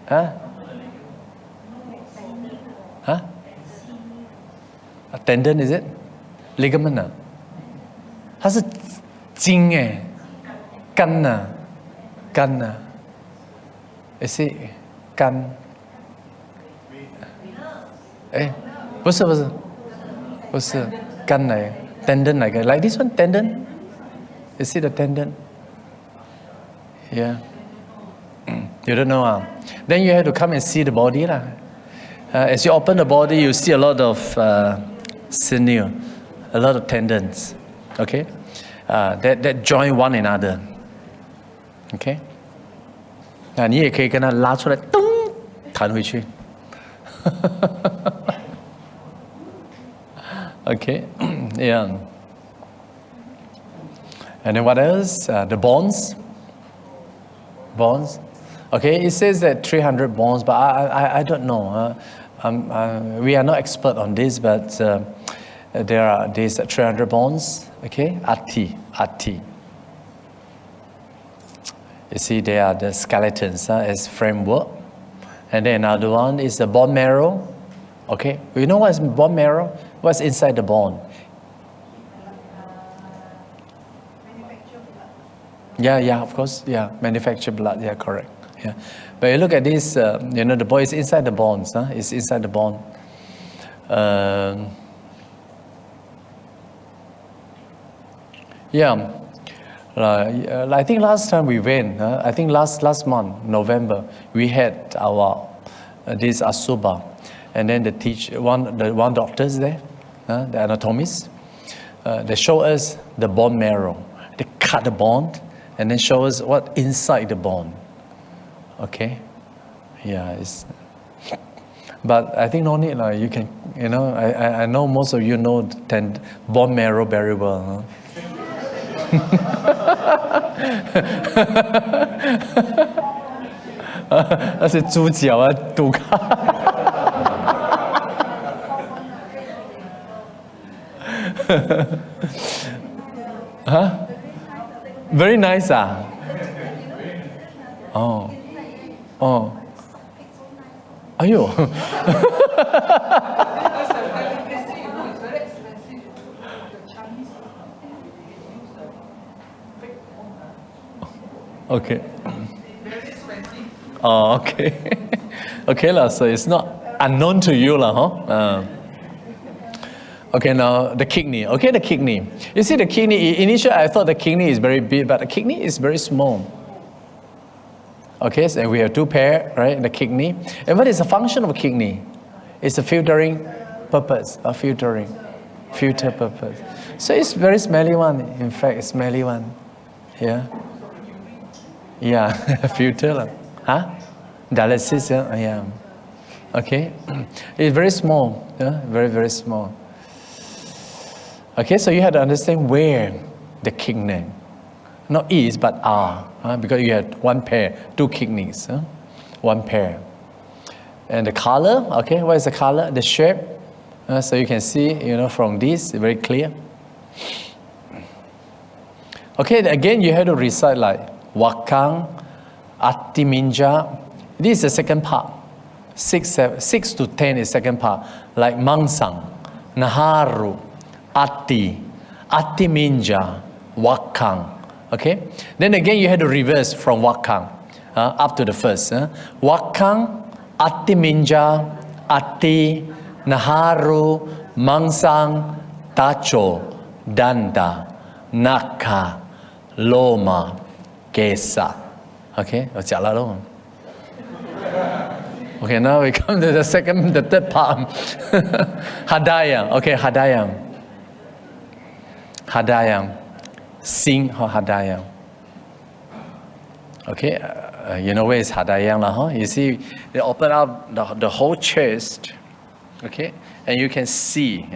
Huh? Huh? A tendon is it? Ligament 啊？它是筋哎，肝呐，肝呐。Is it 肝？哎，不是肝来 ，tendon 来个 ，like this one tendon. Is it a tendon? Yeah. You don't know, Then you have to come and see the body lah. As you open the body, you see a lot of sinew, a lot of tendons. Okay, that join one another. Okay. 那你也可以跟它拉出来，咚，弹回去。Okay, yeah. And then what else? The bonds. Bonds. Okay, it says that 300 bonds, but I don't know. We are not expert on this, but there are these 300 bonds. Okay, Ati. You see, they are the skeletons as framework. And then another one is the bone marrow. Okay, you know what is bone marrow? What's inside the bone? Yeah, of course. Yeah, manufacture blood. Yeah, correct. Yeah, but you look at this. The bone is inside the bones. It's inside the bone. Yeah. I think last time we went, I think last month, November, we had our this Asubha, and then the one doctors there, the anatomist, they show us the bone marrow. They cut the bone and then show us what inside the bone. Okay, yeah, but I think no need you can, I know most of you know bone marrow very well. Huh? 那是猪脚啊，肚卡。Huh? Very nice, Oh. Ayo. Okay. Oh, okay. Okay, so it's not unknown to you, huh? Okay, now the kidney. Okay, the kidney. You see, the kidney, initially I thought the kidney is very big, but the kidney is very small. Okay, so we have two pair, right, the kidney. And what is the function of a kidney? It's a filtering purpose, filter purpose. So it's very smelly one, in fact, it's smelly one. Yeah. Yeah, filter. Huh? Dialysis, yeah. Okay. It's very small, very, very small. Okay, so you have to understand where the kidney, not is, but are, because you have one pair, two kidneys, one pair. And the color, okay, what is the color? The shape, so you can see, from this, very clear. Okay, again, you have to recite like Wakang, Atiminja. This is the second part. 6 to 10 is second part. Like Mangsang, Naharu, Atiminja, Wakang. Okay? Then again, you have to reverse from Wakang up to the first. Wakang, Atiminja, Ati, Naharu, Mangsang, Tacho, Danda, Naka, Loma, Kesa. Okay? Okay, now we come to the third part. Hadayam. Okay, Hadayam. Sing Hadayam. Okay, you know where is Hadayam, huh? You see, they open up the whole chest. Okay, and you can see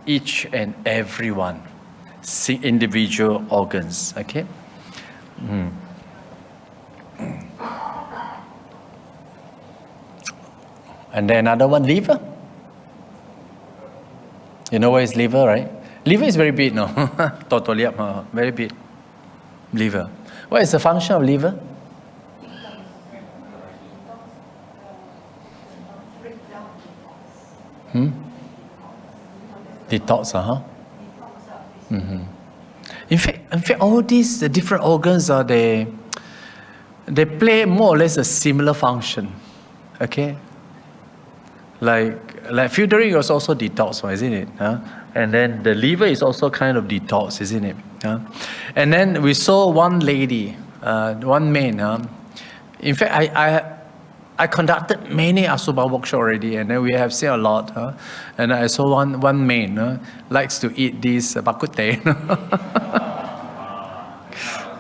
each and every one, see individual organs. Okay, And then another one, liver. You know where is liver, right? Liver is very big, no? Totally up, very big. Liver. What is the function of liver? Detox, In fact, all these the different organs they play more or less a similar function. Okay. Like filtering is also detox, isn't it? And then the liver is also kind of detox, isn't it? And then we saw one lady, one man. In fact, I conducted many Asubha workshops already, and then we have seen a lot. And I saw one man likes to eat this bak kut teh.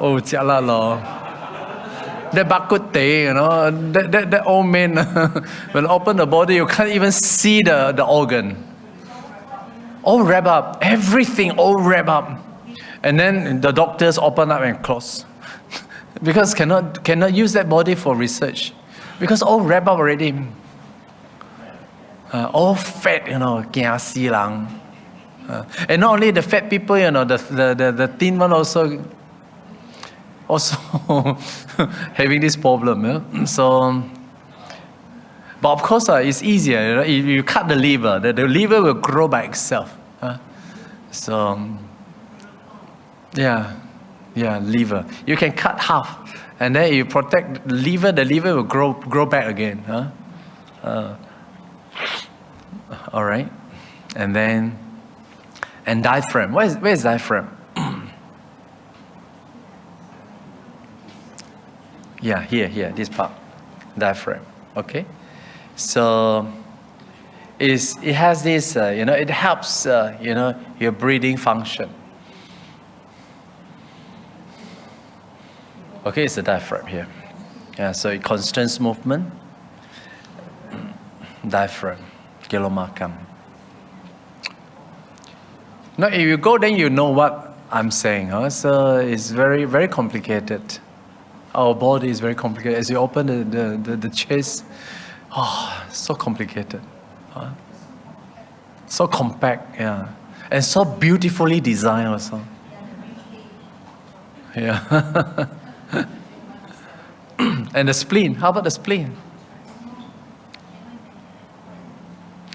Oh, jialat lo. The bak kut teh, that old man, when open the body, you can't even see the organ. All wrap up, everything all wrap up. And then the doctors open up and close. Because cannot use that body for research. Because all wrap up already. All fat, kia si lang. And not only the fat people, the thin one also having this problem. So, but of course, it's easier. If you cut the liver, the liver will grow by itself. So, yeah, liver. You can cut half, and then you protect the liver will grow back again. All right, and then diaphragm. Where is diaphragm? Yeah, here, this part, diaphragm. Okay, so it has this, it helps, your breathing function. Okay, it's the diaphragm here. Yeah, so it constrains movement. Diaphragm, kilomakam. Now, if you go, then you know what I'm saying. So it's very, very complicated. Our body is very complicated. As you open the chest, so complicated. So compact, yeah. And so beautifully designed also. Yeah. And the spleen, how about the spleen?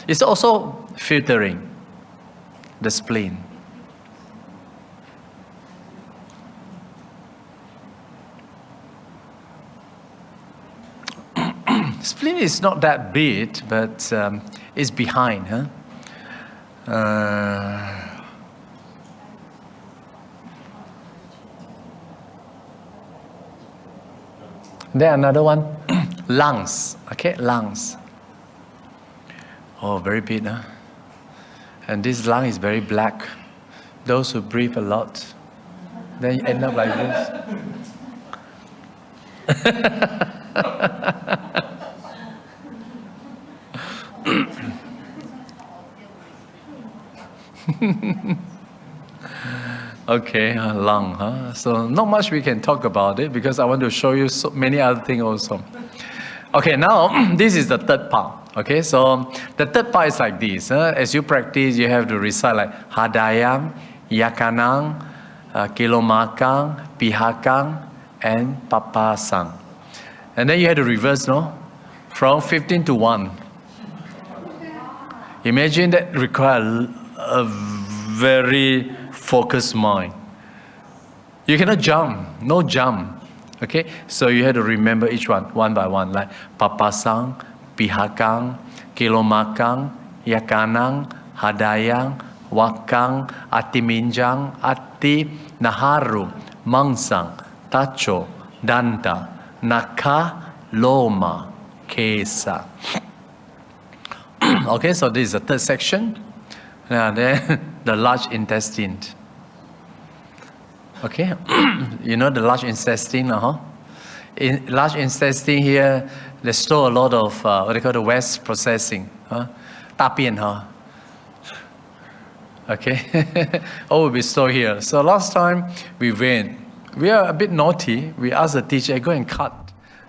It's also filtering, the spleen. Spleen is not that big, but it's behind. Then another one, lungs. Okay, lungs. Oh, very big, huh? And this lung is very black. Those who breathe a lot, then you end up like this. Okay, lung, So not much we can talk about it because I want to show you so many other things also. Okay, now this is the third part. Okay, so the third part is like this. As you practice, you have to recite like Hadayang, Yakanang, Kilomakang, Pihakang, and Papasang. And then you have to reverse, no? From 15 to 1. Imagine that requires a very focused mind. You cannot jump, no jump. Okay, so you have to remember each one by one, like Papasang, Pihakang, Kilomakang, Yakanang, Hadayang, Wakang, Atiminjang, Ati, Naharu, Mangsang, Tacho, Danta, Naka, Loma, Kesa. Okay, so this is the third section. Now then, the large intestine. Okay, you know the large intestine, In large intestine here, they store a lot of what they call the waste processing, Tapian, Okay, all will be stored here. So last time we went, we are a bit naughty. We ask the teacher, go and cut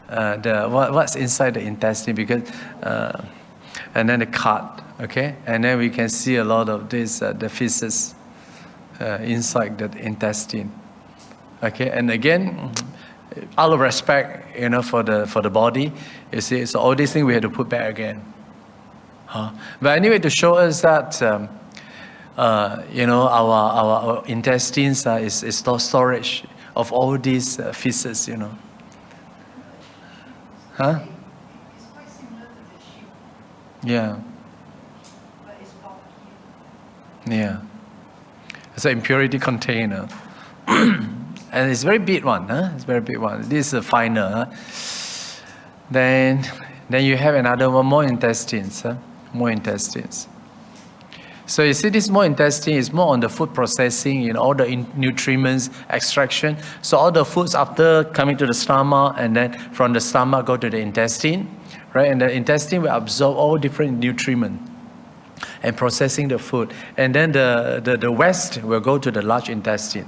what's inside the intestine, because, and then the cut, okay? And then we can see a lot of this, the feces inside the intestine, okay? And again, out of respect, for the body, you see, so all these things we have to put back again. But anyway, to show us that, our intestines is storage of all these feces, It's quite similar to the sheep, Yeah, but it's bulky. yeah. It's an impurity container. And it's a very big one, It's a very big one. This is a finer, Then you have another one, more intestines, More intestines. So you see, this more intestine is more on the food processing, all the nutriments extraction. So all the foods after coming to the stomach, and then from the stomach go to the intestine, right? And the intestine will absorb all different nutrients and processing the food. And then the waste will go to the large intestine.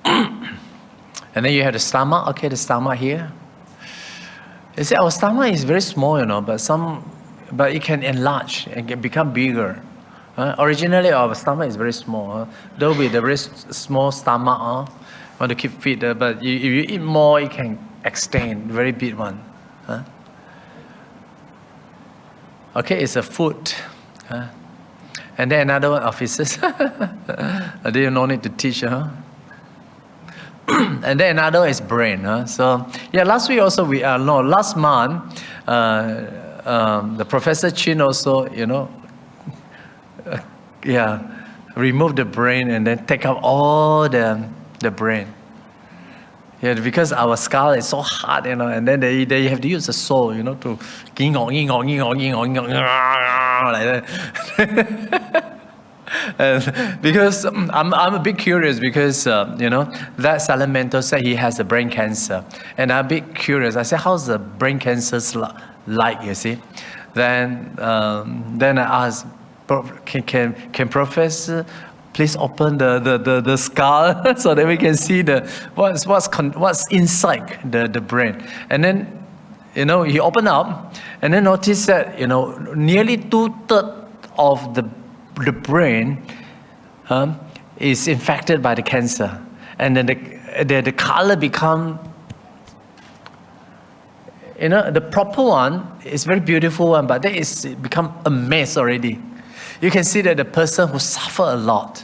And then you have the stomach. Okay, the stomach here. You see, our stomach is very small, but it can enlarge and can become bigger. Originally, our stomach is very small. Though with a very small stomach, want to keep fit, but if you eat more, it can extend, very big one. Okay, it's a food. And then another one, offices. I didn't no need to teach, And then another one is brain. So yeah, last month, the Professor Chin also, remove the brain and then take out all the brain. Yeah, because our skull is so hard, and then they have to use the soul, to like that. And because I'm a bit curious, because that Salamento said he has a brain cancer, and I'm a bit curious. I said, how's the brain cancers like? You see, then I asked, can Professor please open the skull so that we can see what's inside the brain. And then he opened up, and then noticed that nearly 2/3 of the brain is infected by the cancer, and then the color become, the proper one is very beautiful one, but then it's become a mess already. You can see that the person who suffered a lot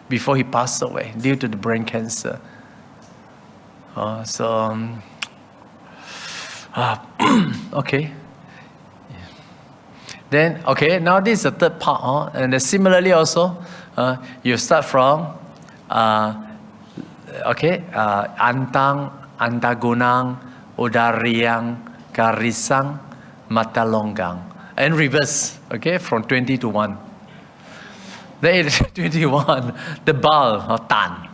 before he passed away due to the brain cancer. Okay. Then, okay, now this is the third part. And similarly also, you start from, Antang, Antagunang, Udariang, Karisang, Matalonggang. And reverse, okay, from 20 to 1. Then 21, the Bal, or Tan.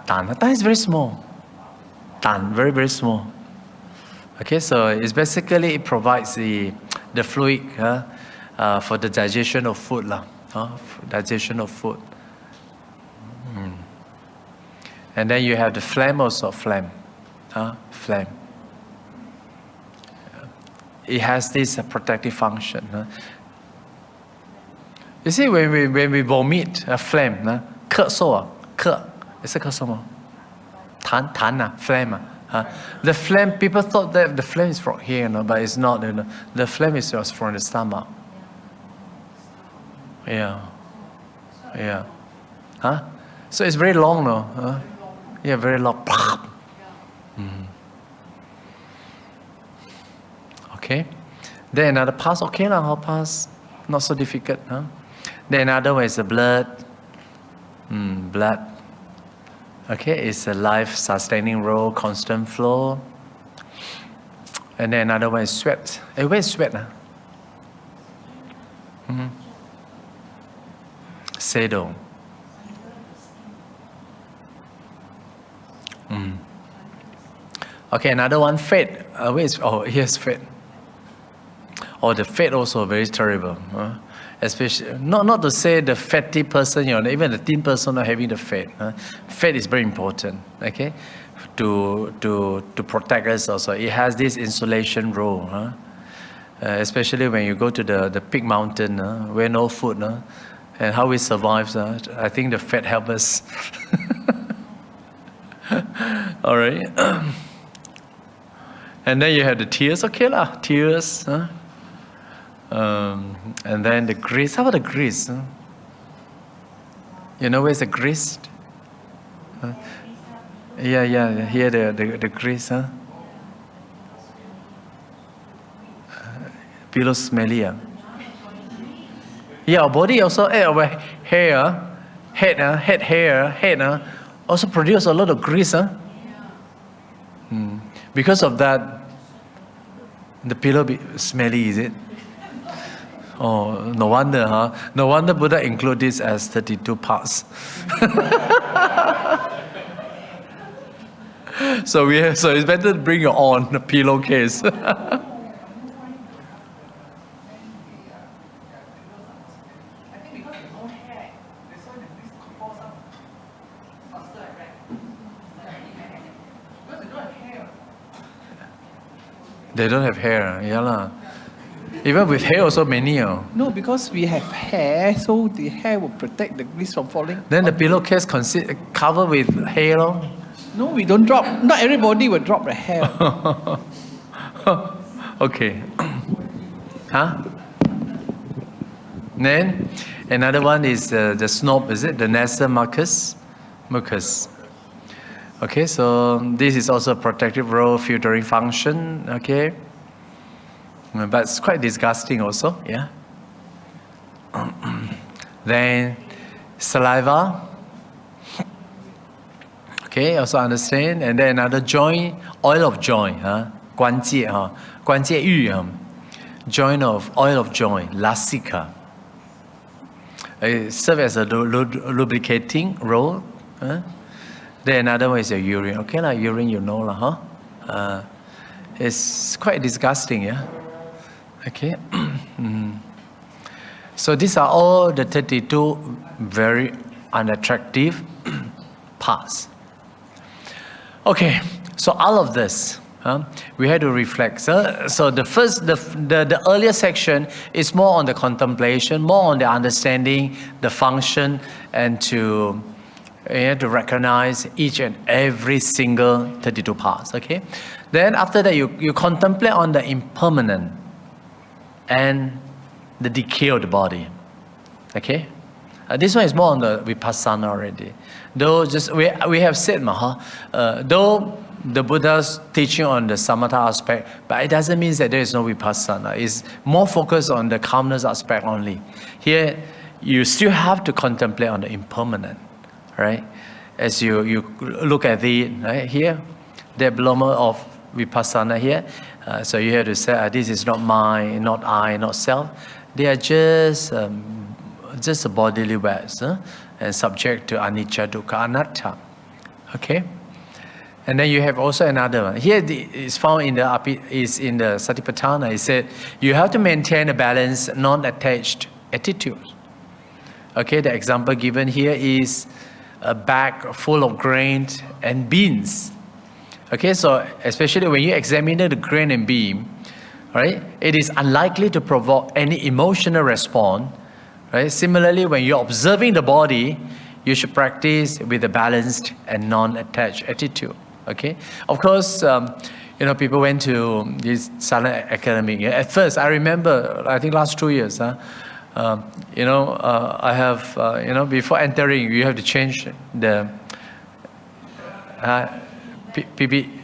Tan is very small. Tan, very, very small. Okay, so it's basically, it provides the fluid for the digestion of food. Digestion of food. And then you have the phlegm also, phlegm. Phlegm. It has this protective function. You see, when we vomit, phlegm, 咳嗽, 咳, is it 咳嗽吗? 痰, phlegm. The phlegm, people thought that the phlegm is from here, but it's not. The phlegm is just from the stomach. Yeah. So it's very long, no? Yeah, very long. Okay. Then another pass, okay lah, how pass? Not so difficult, Then another one is the blood. Blood. Okay, it's a life-sustaining role, constant flow. And then another one is sweat. Hey, where's sweat? Sedo. Okay, another one, fat. Here's fat. The fat also very terrible. especially not to say the fatty person, even the thin person not having the fat. Fat is very important, okay, to protect us also. It has this insulation role, especially when you go to the peak mountain where no food, and how we survive. I think the fat helps us. All right. And then you have the tears, okay lah, tears. And then the grease. How about the grease? You know where's the grease? Yeah. Here the grease. Below smelly. Yeah, our body also, our hair, head hair, also produce a lot of grease. Because of that, the pillow be smelly, is it? Oh, no wonder, No wonder Buddha include this as 32 parts. So it's better to bring your own pillowcase. They don't have hair, yeah lah. Even with hair also many. No, because we have hair, so the hair will protect the grease from falling. Then the pillowcase covered with hair. No, we don't drop. Not everybody will drop the hair. Okay. Then another one is the snob, is it? The nasal mucus. Okay, so this is also a protective role, filtering function, okay? But it's quite disgusting also, yeah? Then saliva, okay, also understand. And then another joint, oil of joint, 关节, 关节玉, joint of oil of joint, lasika. It serves as a lubricating role. Then another one is your urine. Okay, like urine, you know, it's quite disgusting, yeah? Okay. So these are all the 32 very unattractive parts. Okay, so all of this, we had to reflect. So the earlier section is more on the contemplation, more on the understanding, the function, and to recognize each and every single 32 parts, okay? Then after that, you contemplate on the impermanent and the decay of the body, okay? This one is more on the vipassana already. Though we have said, though the Buddha's teaching on the samatha aspect, but it doesn't mean that there is no vipassana. It's more focused on the calmness aspect only. Here, you still have to contemplate on the impermanent, right? As you look at it, right here, the diploma of vipassana here. So you have to say, this is not mine, not I, not self. They are just a bodily wares, and subject to anicca, dukkha, anatta. Okay. And then you have also another one. Here is found in the Satipatthana. It said you have to maintain a balanced, non-attached attitude. Okay, the example given here is a bag full of grain and beans. Okay, so especially when you examine the grain and bean, right, it is unlikely to provoke any emotional response. Right? Similarly, when you're observing the body, you should practice with a balanced and non-attached attitude. Okay, of course, people went to this silent academy. At first, I remember, I think last 2 years, I have, before entering, you have to change the PPT,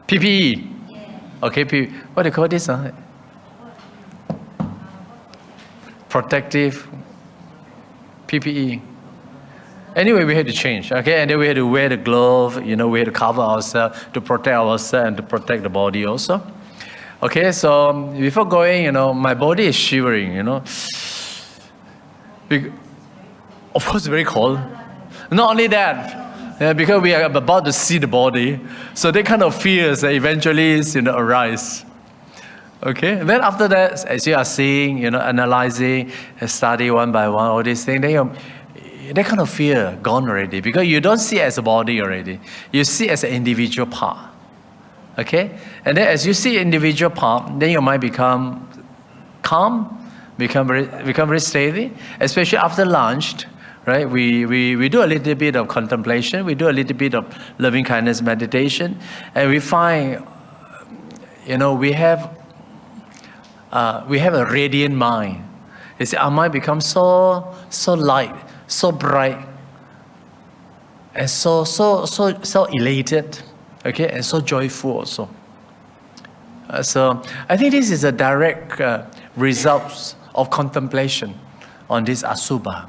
PPE. Okay, what do you call this? Protective PPE. Anyway, we had to change, okay? And then we had to wear the glove, we had to cover ourselves to protect ourselves and to protect the body also. Okay, so before going, my body is shivering, Of course, very cold. Not only that, Yeah, because we are about to see the body. So that kind of fears eventually arise. Okay, and then after that, as you are seeing, analyzing, study one by one, all these things, then that kind of fear gone already, because you don't see it as a body already. You see it as an individual part. Okay, and then as you see individual part, then your mind become calm, become very steady, especially after lunch. Right, we do a little bit of contemplation, we do a little bit of loving kindness meditation, and we find, we have a radiant mind. You see, our mind becomes so light, so bright, and so elated, okay, and so joyful also. So I think this is a direct result of contemplation on this Asubha.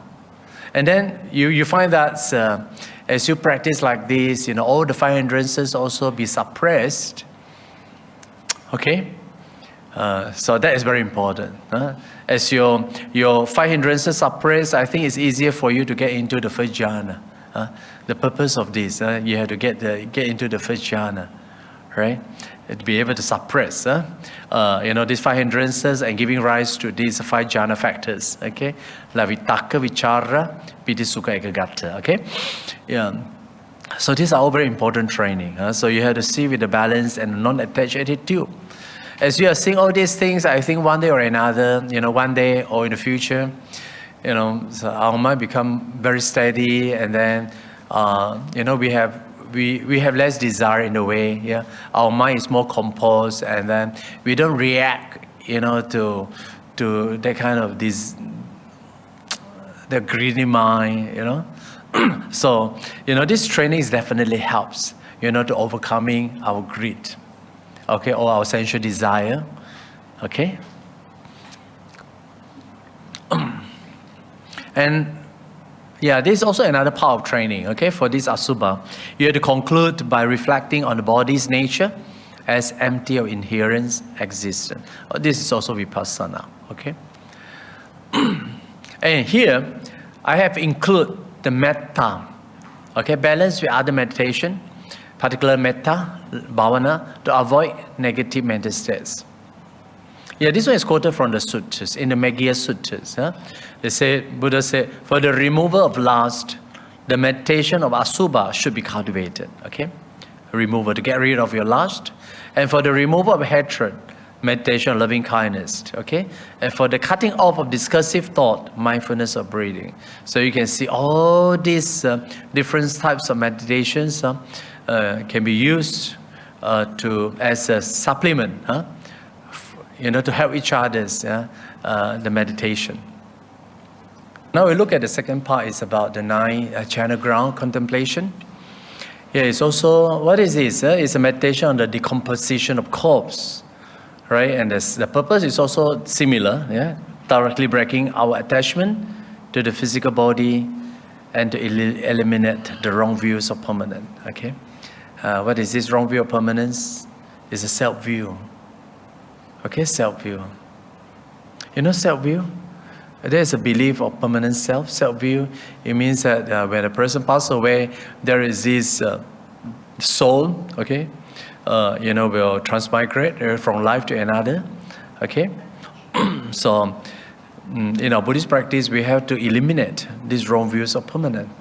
And then you find that as you practice like this, all the five hindrances also be suppressed. Okay? So that is very important. As your five hindrances suppressed, I think it's easier for you to get into the first jhana. The purpose of this, you have to get into the first jhana, right? To be able to suppress, these five hindrances and giving rise to these five jhana factors. Okay, la vitaka, vichara, piti, sukha, ekagata. Okay, yeah. So these are all very important training. So you have to see with the balance and non-attached attitude. As you are seeing all these things, I think one day or another, one day or in the future, so our mind become very steady, and then, we have less desire in a way. Yeah, our mind is more composed, and then we don't react, to that kind of the greedy mind, So, this training definitely helps, to overcoming our greed, okay, or our sensual desire, okay. And yeah, this is also another part of training, okay, for this Asubha. You have to conclude by reflecting on the body's nature as empty of inherent existence. This is also Vipassana, okay. And here, I have included the metta, okay, balance with other meditation, particular metta, bhavana, to avoid negative mental states. Yeah, this one is quoted from the sutras, in the Megha Sutras. Buddha said, for the removal of lust, the meditation of Asubha should be cultivated, okay? Removal, to get rid of your lust. And for the removal of hatred, meditation of loving kindness, okay? And for the cutting off of discursive thought, mindfulness of breathing. So you can see all these different types of meditations can be used as a supplement, to help each other's the meditation. Now we look at the second part. It's about the 9 channel ground contemplation. Yeah, it's also, what is this? It's a meditation on the decomposition of corpse, right? And the purpose is also similar, yeah? Directly breaking our attachment to the physical body and to eliminate the wrong views of permanence, okay? What is this wrong view of permanence? It's a self-view, okay, self-view. Self-view? There's a belief of permanent self-view. It means that when a person passes away, there is this soul, okay, will transmigrate from life to another, okay. So, in our Buddhist practice, we have to eliminate these wrong views of permanence.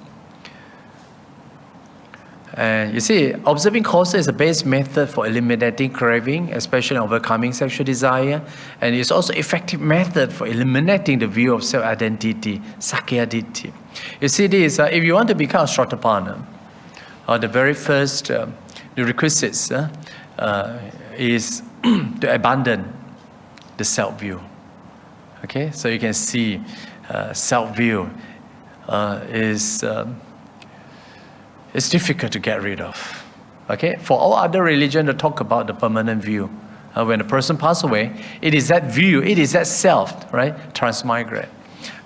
And you see, observing causes is a base method for eliminating craving, especially overcoming sexual desire. And it's also an effective method for eliminating the view of self-identity, sakyaditi. You see this, if you want to become a Shratapana, the very first the requisites is to abandon the self-view. Okay, so you can see self-view is... it's difficult to get rid of, okay? For all other religions to talk about the permanent view, when a person passes away, it is that view, it is that self, right? Transmigrate.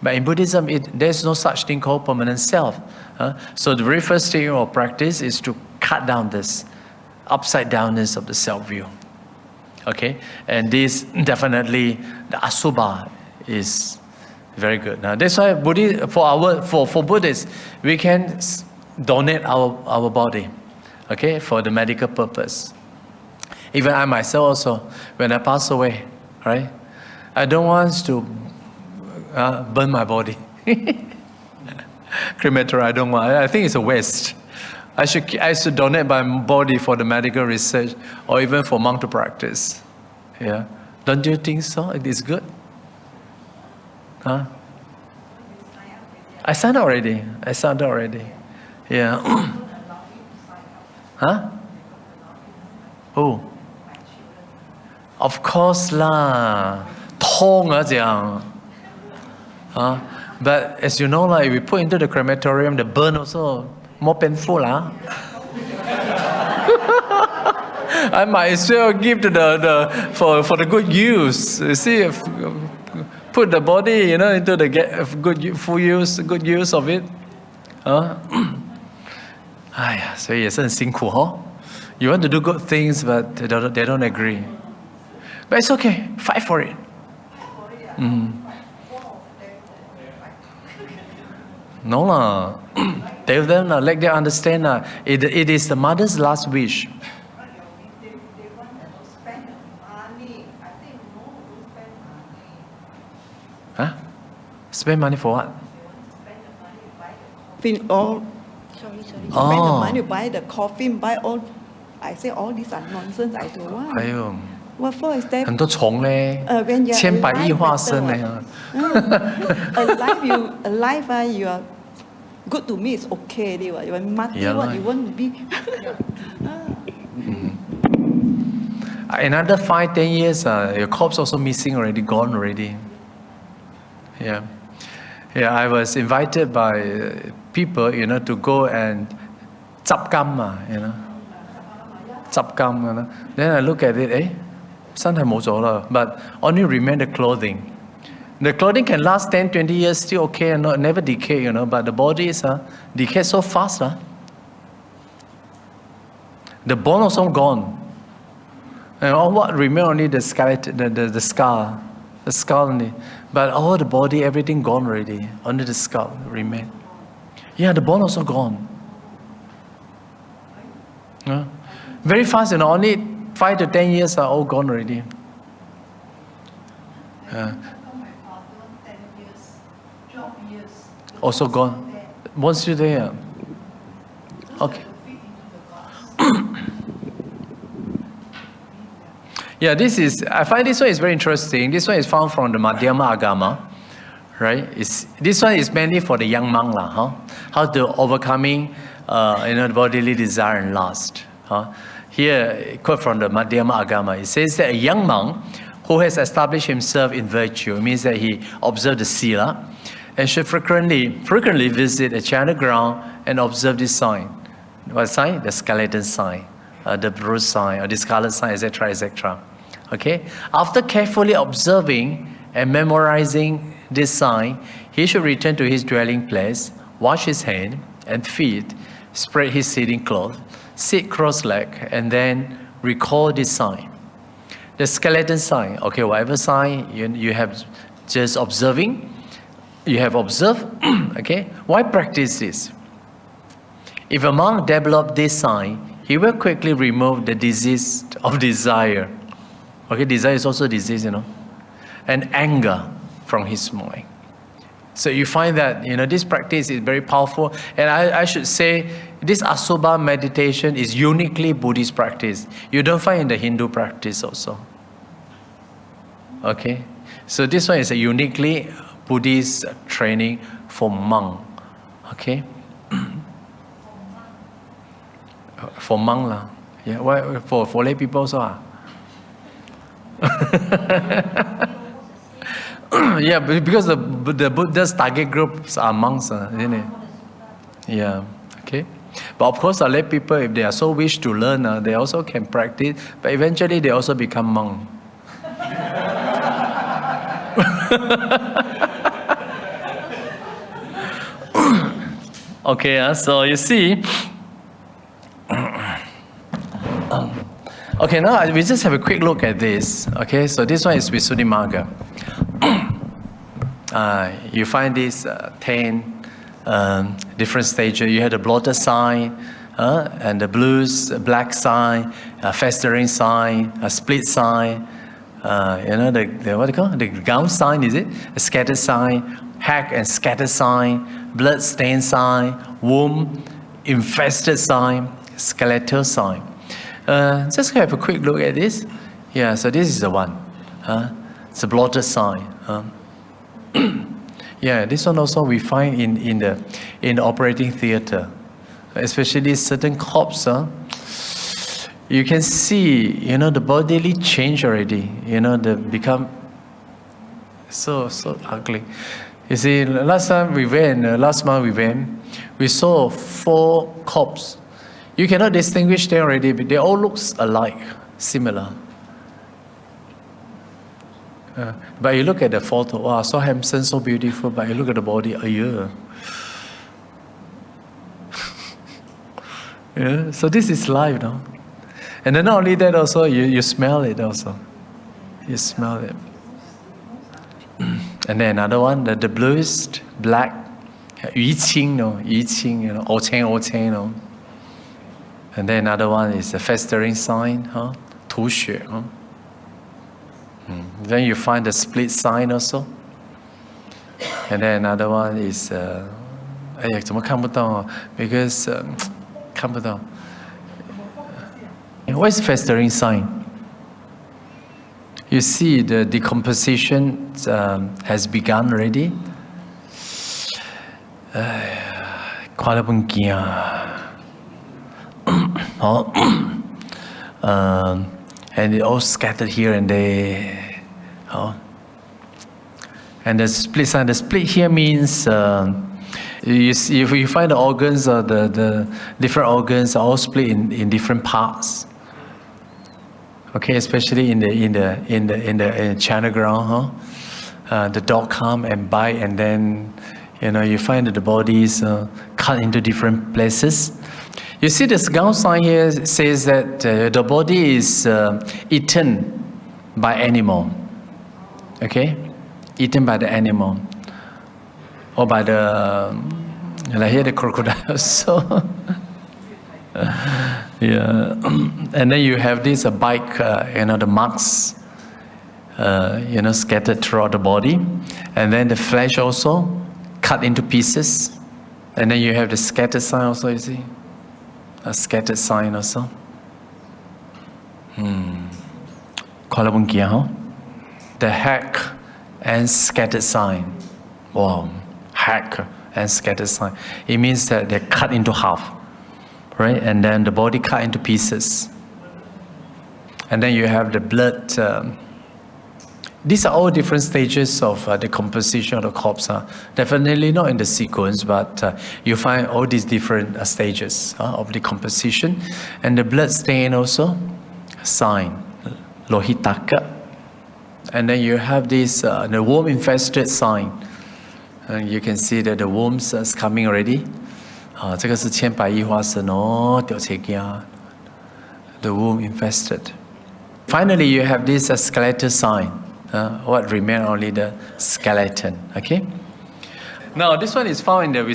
But in Buddhism, there's no such thing called permanent self. So the very first thing of practice is to cut down this upside downness of the self view, okay? And this definitely, the Asubha is very good. Now that's why for Buddhists, we can donate our body, okay, for the medical purpose. Even I myself also, when I pass away, right, I don't want to burn my body. Crematory, I don't want. I think it's a waste. I should donate my body for the medical research or even for monk to practice. Yeah, don't you think so? It is good. Huh? I signed up already. Yeah. Huh? Oh. Of course lah. 痛啊这样. Huh? But as you know, if we put into the crematorium, the burn also more painful lah. I might as well give to for the good use. You see, if, put the body, into the good use of it. 哎呀，所以也是很辛苦哦。You want to do good things, but they don't agree. But it's okay. Fight for it. No lah. Tell them lah. Let them understand lah. It is the mother's last wish. Huh? Spend money for what? Spend the money to buy the coffin, buy all. I say all these are nonsense. I don't want. 哎呦， What for is that? 很多虫嘞， When you're 千百亿 alive, 化身嘞。 alive, you are good to me. It's okay. You are mati. Yeah, What lah. you want to be? Another 5-10 years, your corpse also missing already, gone already. Yeah, I was invited by people, to go and chap gum, chap gum, Then I look at it, 身體冇咗啦, but only remain the clothing. The clothing can last 10-20 years, still okay, and never decay, but the body is decay so fast. The bone also gone. And all what remain only the skeleton, the skull only. But all the body, everything gone already. Only the skull remain. Yeah, the bone also gone. Very fast, only 5 to 10 years are all gone already. Also gone. Once you're there. Okay. Yeah, I find this one is very interesting. This one is found from the Madhyama Agama, right? This one is mainly for the young monk, how to overcoming, the bodily desire and lust. Here, quote from the Madhyama Agama, it says that a young monk who has established himself in virtue, means that he observed the sila, and should frequently visit a chanted ground and observe this sign. What sign? The skeleton sign. The bruise sign or the scarlet sign, etc., etc. Okay? After carefully observing and memorizing this sign, he should return to his dwelling place, wash his hand and feet, spread his sitting cloth, sit cross-legged, and then recall this sign. The skeleton sign, okay, whatever sign you have just observing, you have observed, okay? Why practice this? If a monk develops this sign, he will quickly remove the disease of desire. Okay, desire is also disease, and anger from his mind. So you find that, this practice is very powerful. And I should say, this Asubha meditation is uniquely Buddhist practice. You don't find in the Hindu practice also. Okay? So this one is a uniquely Buddhist training for monk. Okay? For monk lah. Yeah, why for lay people also yeah, because the Buddha's target groups are monks, isn't it? Yeah, okay. But of course, the lay people, if they are so wish to learn, they also can practice. But eventually, they also become monk. Okay, so you see. Okay, now we just have a quick look at this. Okay, so this one is Visuddhimagga. You find this 10 different stages. You had the blotted sign, and the blues, black sign, festering sign, a split sign, the what do you call it? The gown sign, is it? A scattered sign, hack and scattered sign, blood stain sign, womb infested sign, skeletal sign. Just have a quick look at this. Yeah, so this is the one. It's a blotted sign. Yeah, this one also we find in the operating theater, especially certain corpse. You can see, the bodily change already. They become so ugly. You see, last month we went, we saw 4 corpses. You cannot distinguish them already, but they all look alike, similar. But you look at the photo, wow, so handsome, so beautiful, but you look at the body, yeah, so this is life, no? And then not only that also, you smell it also. You smell it. And then another one, the bluest, black, 淤青, ocheng, no? And then another one is the festering sign, 吐血, Then you find the split sign also. And then another one is, 怎么看不到? Because 看不到. What is festering sign? You see the decomposition has begun already. 看了本驚. And it all scattered here and there. And the split sign, the split here means if you find the organs or the different organs are all split in different parts. Okay, especially in the channel ground, the dog come and bite, and then you find that the body is cut into different places. You see the skull sign here says that the body is eaten by animal. Okay, eaten by the animal, or by the like here the crocodile. So yeah, and then you have this bike, the marks, scattered throughout the body, and then the flesh also cut into pieces, and then you have the scattered sign also. You see, a scattered sign also. The hack and scattered sign. Wow, hack and scattered sign. It means that they're cut into half, right? And then the body cut into pieces. And then you have the blood. These are all different stages of the composition of the corpse. Definitely not in the sequence, but you find all these different stages of the composition. And the blood stain also, sign, lohitaka. And then you have this, the worm infested sign. And you can see that the worms is coming already. 这个是千百亿花生哦，掉切惊. The womb infested. Finally, you have this skeletal sign. What remain only the skeleton. Okay. Now this one is found in the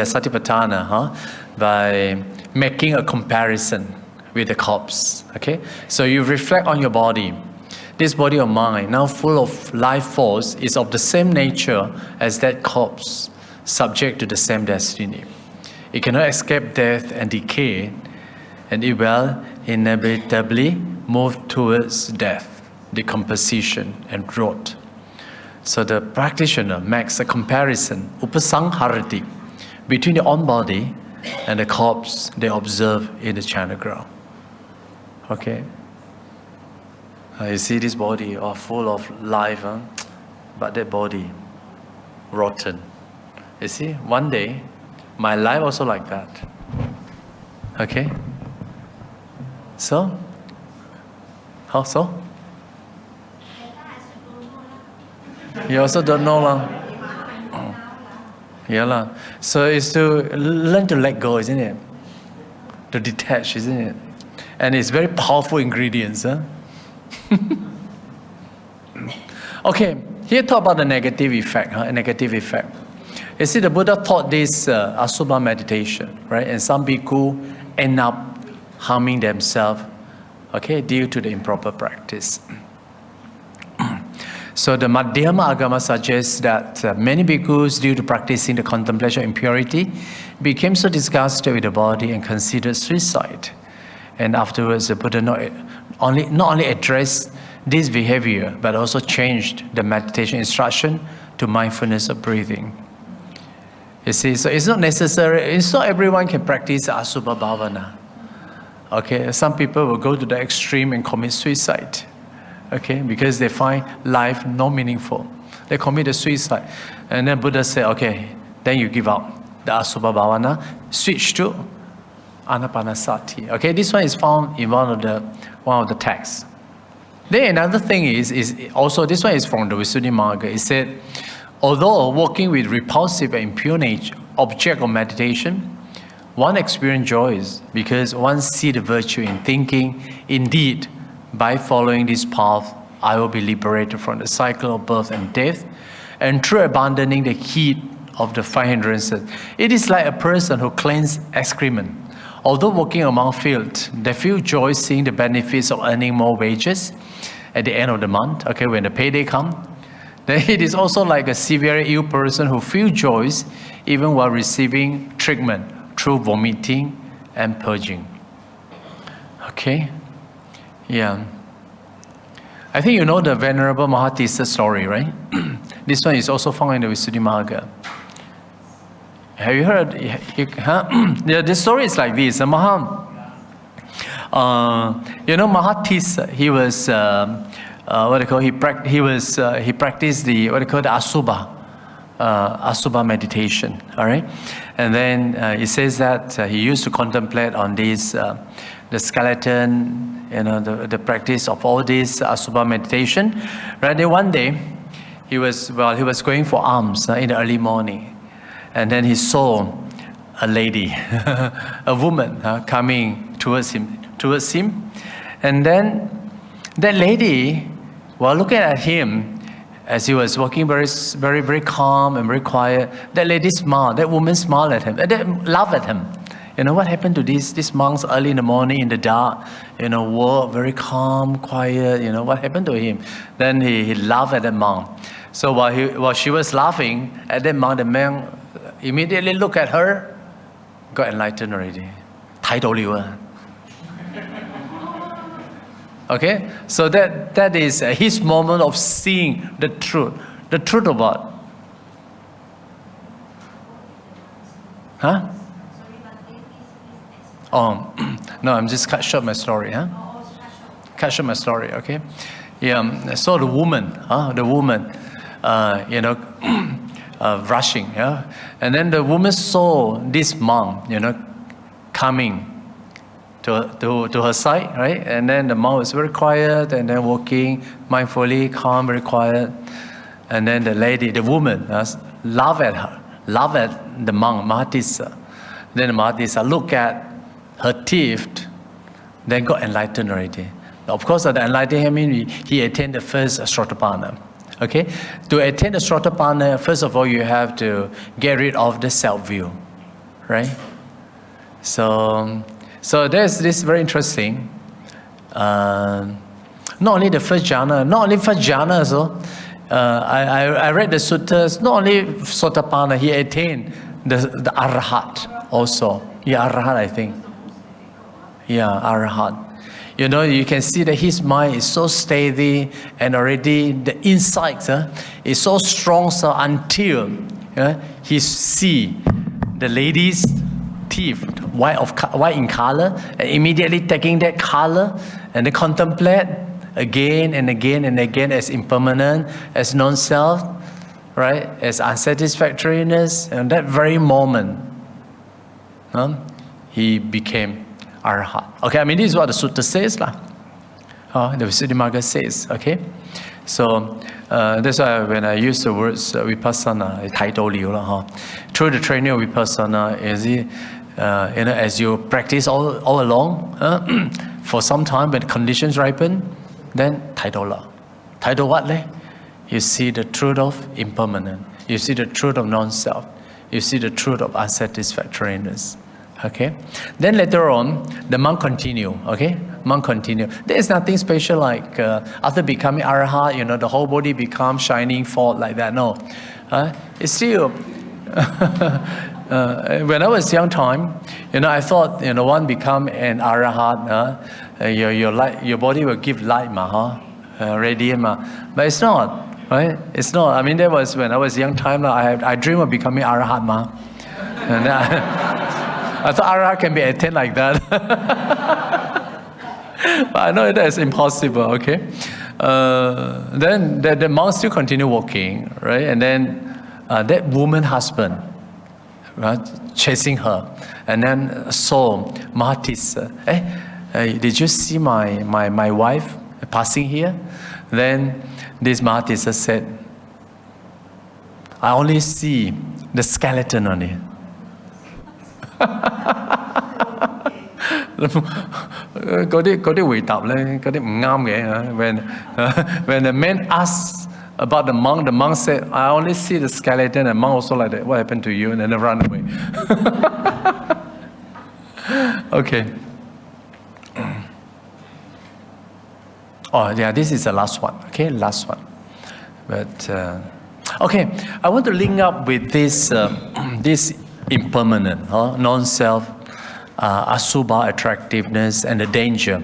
Satipatthana, by making a comparison with the corpse. Okay. So you reflect on your body. This body of mine, now full of life force, is of the same nature as that corpse, subject to the same destiny. It cannot escape death and decay, and it will inevitably move towards death, decomposition, and rot. So the practitioner makes a comparison, upasangharati, between the own body and the corpse they observe in the channel ground. Okay. You see this body full of life, but that body rotten. You see, one day, my life also like that. Okay? So? How so? You also don't know, lah. Yeah, lah. So it's to learn to let go, isn't it? To detach, isn't it? And it's very powerful ingredients, huh? Okay, here talk about the negative effect. Negative effect. You see, the Buddha taught this Asubha meditation, right? And some bhikkhu end up harming themselves, okay, due to the improper practice. So the Madhyama Agama suggests that many bhikkhus, due to practicing the contemplation of impurity, became so disgusted with the body and considered suicide. And afterwards, the Buddha not only addressed this behavior, but also changed the meditation instruction to mindfulness of breathing. You see, so it's not necessary, it's not everyone can practice Asubha Bhavana. Okay, some people will go to the extreme and commit suicide. Okay, because they find life not meaningful. They commit a suicide. And then Buddha said, okay, then you give up the Asubha Bhavana, switch to Anapanasati. Okay, this one is found in one of the texts. Then another thing is also, this one is from the Visuddhimagga. It said, although working with repulsive and impure object of meditation, one experiences joys because one sees the virtue in thinking, indeed, by following this path, I will be liberated from the cycle of birth and death, and through abandoning the heat of the 5 hindrances. It is like a person who cleans excrement. Although working among fields, they feel joy seeing the benefits of earning more wages at the end of the month, okay, when the payday comes. Then it is also like a severely ill person who feels joys even while receiving treatment through vomiting and purging. Okay? Yeah. I think you know the Venerable Mahatissa story, right? This one is also found in the Visuddhimagga. Have you heard? Yeah, the story is like this. Mahatissa, he was he practiced the the Asubha meditation. All right, and then it says that he used to contemplate on this the skeleton, the practice of all this Asubha meditation. Right, then one day he was going for alms in the early morning. And then he saw a lady, a woman coming towards him. And then that lady, while looking at him, as he was walking very, very, very calm and very quiet, that lady smiled, that woman smiled at him, laughed at him. What happened to these monks early in the morning in the dark, walk very calm, quiet, what happened to him? Then he laughed at the monk. So while she was laughing at that monk, the man immediately looked at her, got enlightened already. 睇到了. Okay, so that is his moment of seeing the truth. The truth of what? Huh? Oh, no, I'm just cut short my story. Cut short my story, okay? Yeah, so the woman, rushing, yeah, and then the woman saw this monk, coming to her side, right? And then the monk was very quiet, and then walking mindfully, calm, very quiet. And then the woman, laughed at her, laughed at the monk, Mahatissa. Then the Mahatissa looked at her teeth, then got enlightened already. Of course, the enlightenment means he attained the first Sotapanna. Okay, to attain the Sotapanna, first of all, you have to get rid of the self-view, right? So there's this very interesting. Not only the first jhana, so I read the suttas. Not only Sotapanna, he attained the Arhat also. Yeah, Arhat, I think. Yeah, Arhat. You can see that his mind is so steady, and already the insight is so strong, so until he see the lady's teeth white in color, and immediately taking that color and they contemplate again and again and again as impermanent, as non-self, right, as unsatisfactoriness, and that very moment, he became Arhat. Okay, I mean, this is what the sutta says, the Visuddhimagga says, okay? So, that's why when I use the words vipassana, through the training of vipassana, as you practice all along, for some time, when conditions ripen, then taidola. Taido what? You see the truth of impermanent. You see the truth of non-self. you see the truth of unsatisfactoriness. Okay? Then later on, the monk continue. Okay? Monk continue. There is nothing special like after becoming Arahat, you know, the whole body becomes shining forth like that. No. It's still... when I was young time, you know, I thought, you know, one become an Arahat, your light, your body will give light, radiant, but it's not, right? It's not. I mean, that was when I was young time. I dream of becoming Arahat, and I thought Arahat can be attained like that. But I know that is impossible. Okay. Then the monk still continue walking, right? And then that woman husband, right, chasing her, and then saw Mahatissa. Did you see my wife passing here? Then this Mahatissa said, I only see the skeleton on it. Có啲回答咧，嗰啲唔啱嘅。When the man asked about the monk said, I only see the skeleton. And the monk also like that. What happened to you? And then they run away. Okay. Oh yeah, this is the last one. Okay, last one. But okay, I want to link up with this this impermanent, non-self, Asubha, attractiveness, and the danger.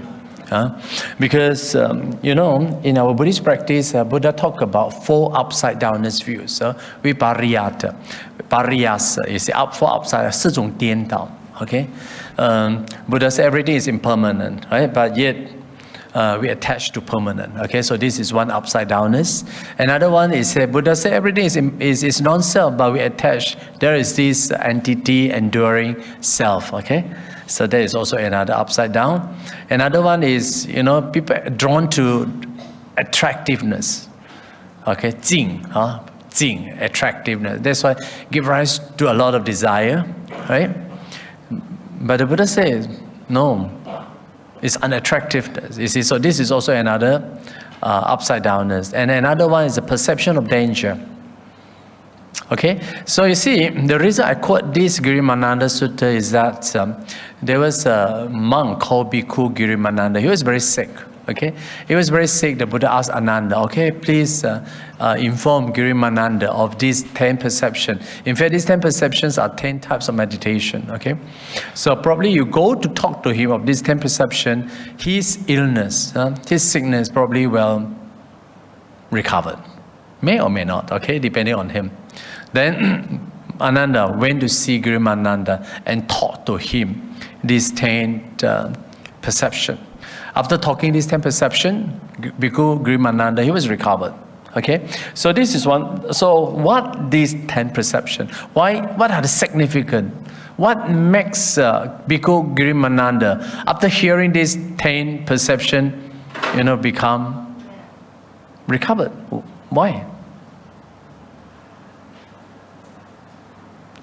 Because, you know, in our Buddhist practice, Buddha talked about 4 upside-downness views. Vipariyata, pariyasa is the 4 upside, 4种颠倒. Okay? Buddha said everything is impermanent, right? But yet, we attach to permanent. Okay, so this is one upside-downness. Another one is Buddha said everything is non-self, but we attach. There is this entity enduring self. Okay, so there is also another upside down. Another one is, you know, people are drawn to attractiveness. Okay, jing, attractiveness. That's why give rise to a lot of desire, right? But the Buddha says no. It's unattractiveness. You see, so this is also another upside downness. And another one is the perception of danger. Okay, so you see, the reason I quote this Girimananda Sutta is that there was a monk called Bhikkhu Girimananda. He was very sick. Okay, he was very sick. The Buddha asked Ananda, okay, please inform Girimananda of these 10 perceptions. In fact, these 10 perceptions are 10 types of meditation. Okay, so probably you go to talk to him of these 10 perceptions, his illness, his sickness probably will recover. May or may not, okay, depending on him. Then Ananda went to see Girimananda and talked to him these 10 perceptions. After talking these 10 perceptions, Bhikkhu Girimananda, he was recovered. Okay, so this is one. So what these 10 perceptions? Why? What are the significant? What makes Bhikkhu Girimananda, after hearing these 10 perceptions, you know, become recovered? Why?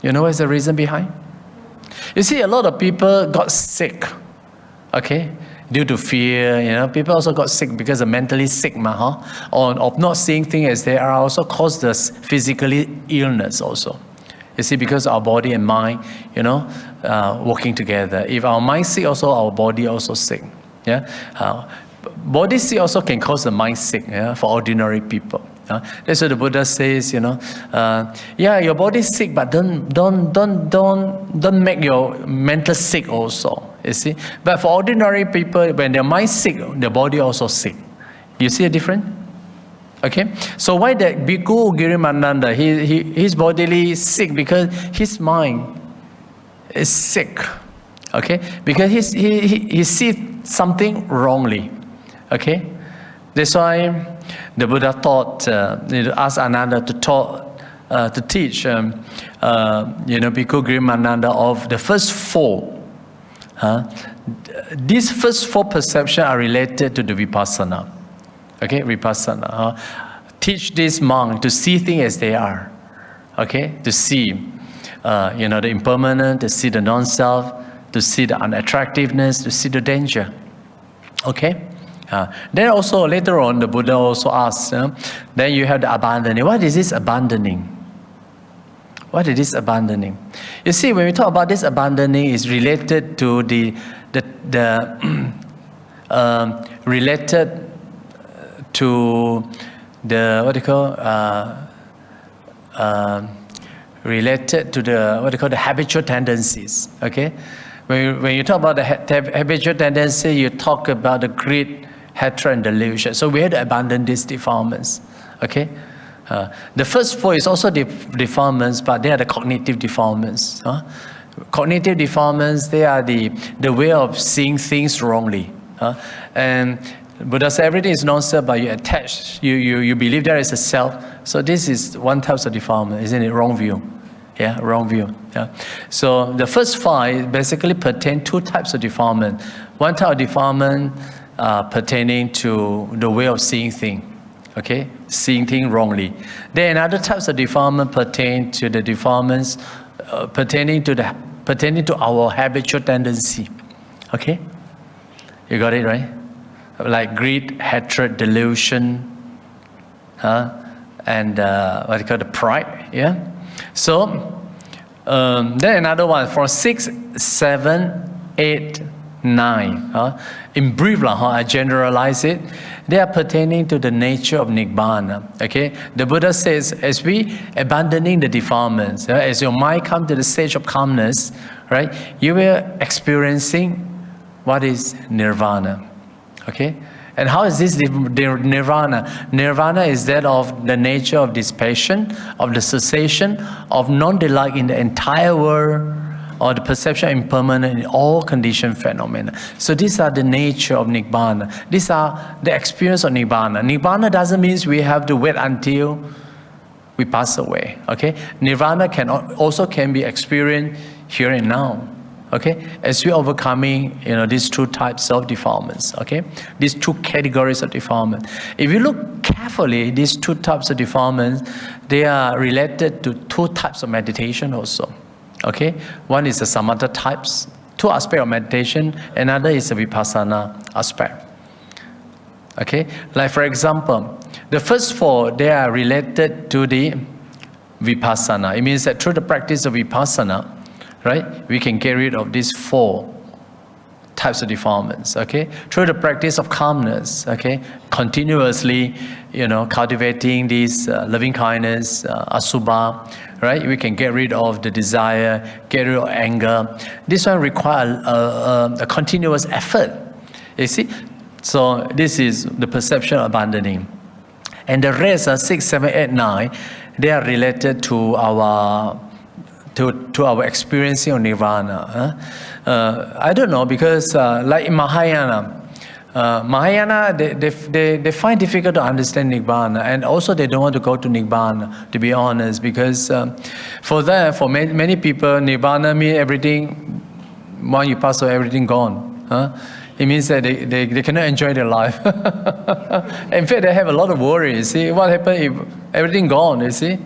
You know what's the reason behind? You see, a lot of people got sick. Okay. Due to fear, you know, people also got sick because of mentally sick, or of not seeing things as they are, also caused us physically illness also. You see, because our body and mind, you know, working together. If our mind sick, also our body also sick. Yeah, body sick also can cause the mind sick. Yeah, for ordinary people. That's what the Buddha says. You know, yeah, your body is sick, but don't make your mental sick also. You see, but for ordinary people, when their mind sick, their body also sick. You see a difference? Okay, so why that Bhikkhu Girimananda, his bodily sick because his mind is sick. Okay, because he sees something wrongly. Okay, that's why the Buddha thought, asked Ananda to teach, Bhikkhu Girimananda of the first 4. These first 4 perceptions are related to the vipassana. Okay, vipassana. Teach this monk to see things as they are. Okay, to see, the impermanent, to see the non-self, to see the unattractiveness, to see the danger. Okay. Then also later on, the Buddha also asks. Then you have the abandoning. What is this abandoning? What is this abandoning? You see, when we talk about this abandoning, is related to related to the what do you call related to the what do you call the habitual tendencies. Okay, when you talk about the habitual tendency, you talk about the greed, hatred, and delusion. So we have to abandon these defilements. Okay. The first four is also defilements, but they are the cognitive defilements. Cognitive defilements, they are the way of seeing things wrongly. And Buddha said everything is non-self, but you attach, you believe there is a self. So this is one type of defilement, isn't it? Wrong view. Yeah, wrong view. Yeah. So the first five basically pertain two types of defilement. One type of defilement pertaining to the way of seeing things. Okay, seeing things wrongly. Then other types of defilement pertain to the defilements pertaining to our habitual tendency. Okay, you got it right? Like greed, hatred, delusion, and what you call the pride. Yeah. So then another one for 6, 7, 8, 9. In brief, I generalize it. They are pertaining to the nature of Nibbana. Okay, the Buddha says, as we abandoning the defilements, as your mind comes to the stage of calmness, right, you will experiencing what is nirvana. Okay, and how is this nirvana? Nirvana is that of the nature of dispassion, of the cessation, of non-delight in the entire world, or the perception of impermanent in all conditioned phenomena. So these are the nature of Nibbana. These are the experience of Nibbana. Nibbana doesn't mean we have to wait until we pass away. Okay, Nirvana also can be experienced here and now. Okay, as we overcoming these two types of defilements. Okay, these two categories of defilement. If you look carefully, these two types of defilements, they are related to two types of meditation also. Okay, one is the samatha types, two aspects of meditation. Another is the vipassana aspect. Okay, like for example, the first four, they are related to the vipassana. It means that through the practice of vipassana, right, we can get rid of these four types of defilements. Okay, through the practice of calmness. Okay, continuously, cultivating this loving kindness, asubha. Right, we can get rid of the desire, get rid of anger. This one requires a continuous effort. You see, so this is the perception of abandoning, and the rest are 6, 7, 8, 9. They are related to our experiencing of nirvana. I don't know, because like in Mahayana, they find difficult to understand Nibbana, and also they don't want to go to Nibbana, to be honest, because for many people, Nibbana means everything, when you pass away, everything gone. It means that they cannot enjoy their life. In fact, they have a lot of worries. See, what happens if everything gone, you see?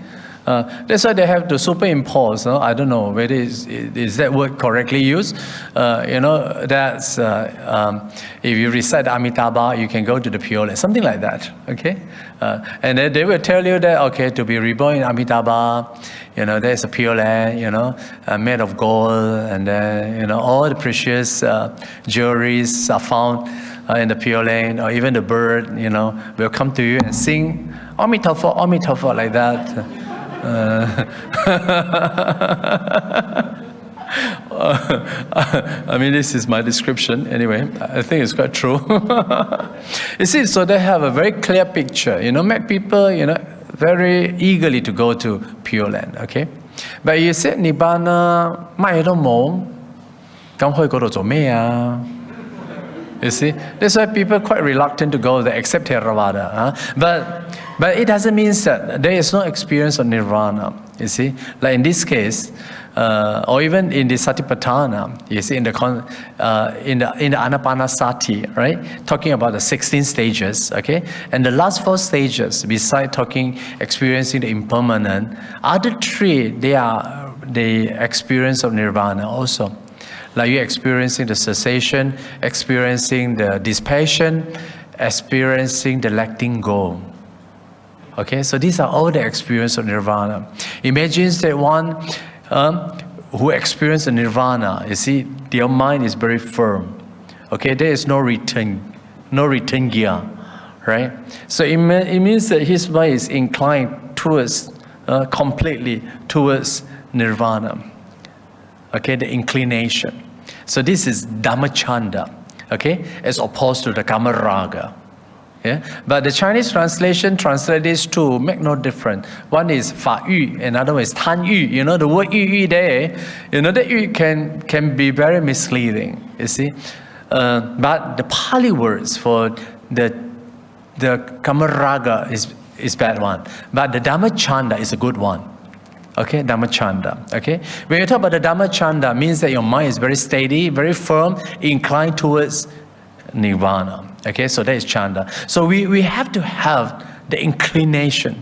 That's why they have to superimpose. I don't know whether is that word correctly used. That's if you recite Amitabha, you can go to the Pure Land, something like that. Okay, and then they will tell you that to be reborn in Amitabha, there's a Pure Land, made of gold, and then all the precious jewelries are found in the Pure Land, or even the bird, will come to you and sing Amitabha, Amitabha, like that. I mean, this is my description anyway. I think it's quite true. You see, so they have a very clear picture. Make people, very eagerly to go to Pure Land. Okay, but you said Nibbana, 乜嘢都冇，咁去嗰度做咩啊? You see, that's why people are quite reluctant to go there, except Theravada. But it doesn't mean that there is no experience of nirvana. You see, like in this case, or even in the Satipatthana, you see, in the Anapanasati, right, talking about the 16 stages. Okay, and the last 4 stages, besides experiencing the impermanent, other 3 they are the experience of nirvana also. Like you're experiencing the cessation, experiencing the dispassion, experiencing the letting go. Okay, so these are all the experience of nirvana. Imagine that one who experienced the nirvana, you see, their mind is very firm. Okay, there is no return gear, right? So it means that his mind is inclined towards, completely towards nirvana. Okay, the inclination. So this is Dhammachanda, okay, as opposed to the Kamaraga. Yeah? But the Chinese translation translate these two, make no difference. One is Fa Yu, another one is Tan Yu. You know, the word Yu there, you know, that Yu can be very misleading, you see. But the Pali words for the Kamaraga is bad one. But the Dhammachanda is a good one. Okay, Dhammachanda. Okay, when you talk about the Dhammachanda, means that your mind is very steady, very firm, inclined towards nirvana. Okay, so that is chanda. So we have to have the inclination,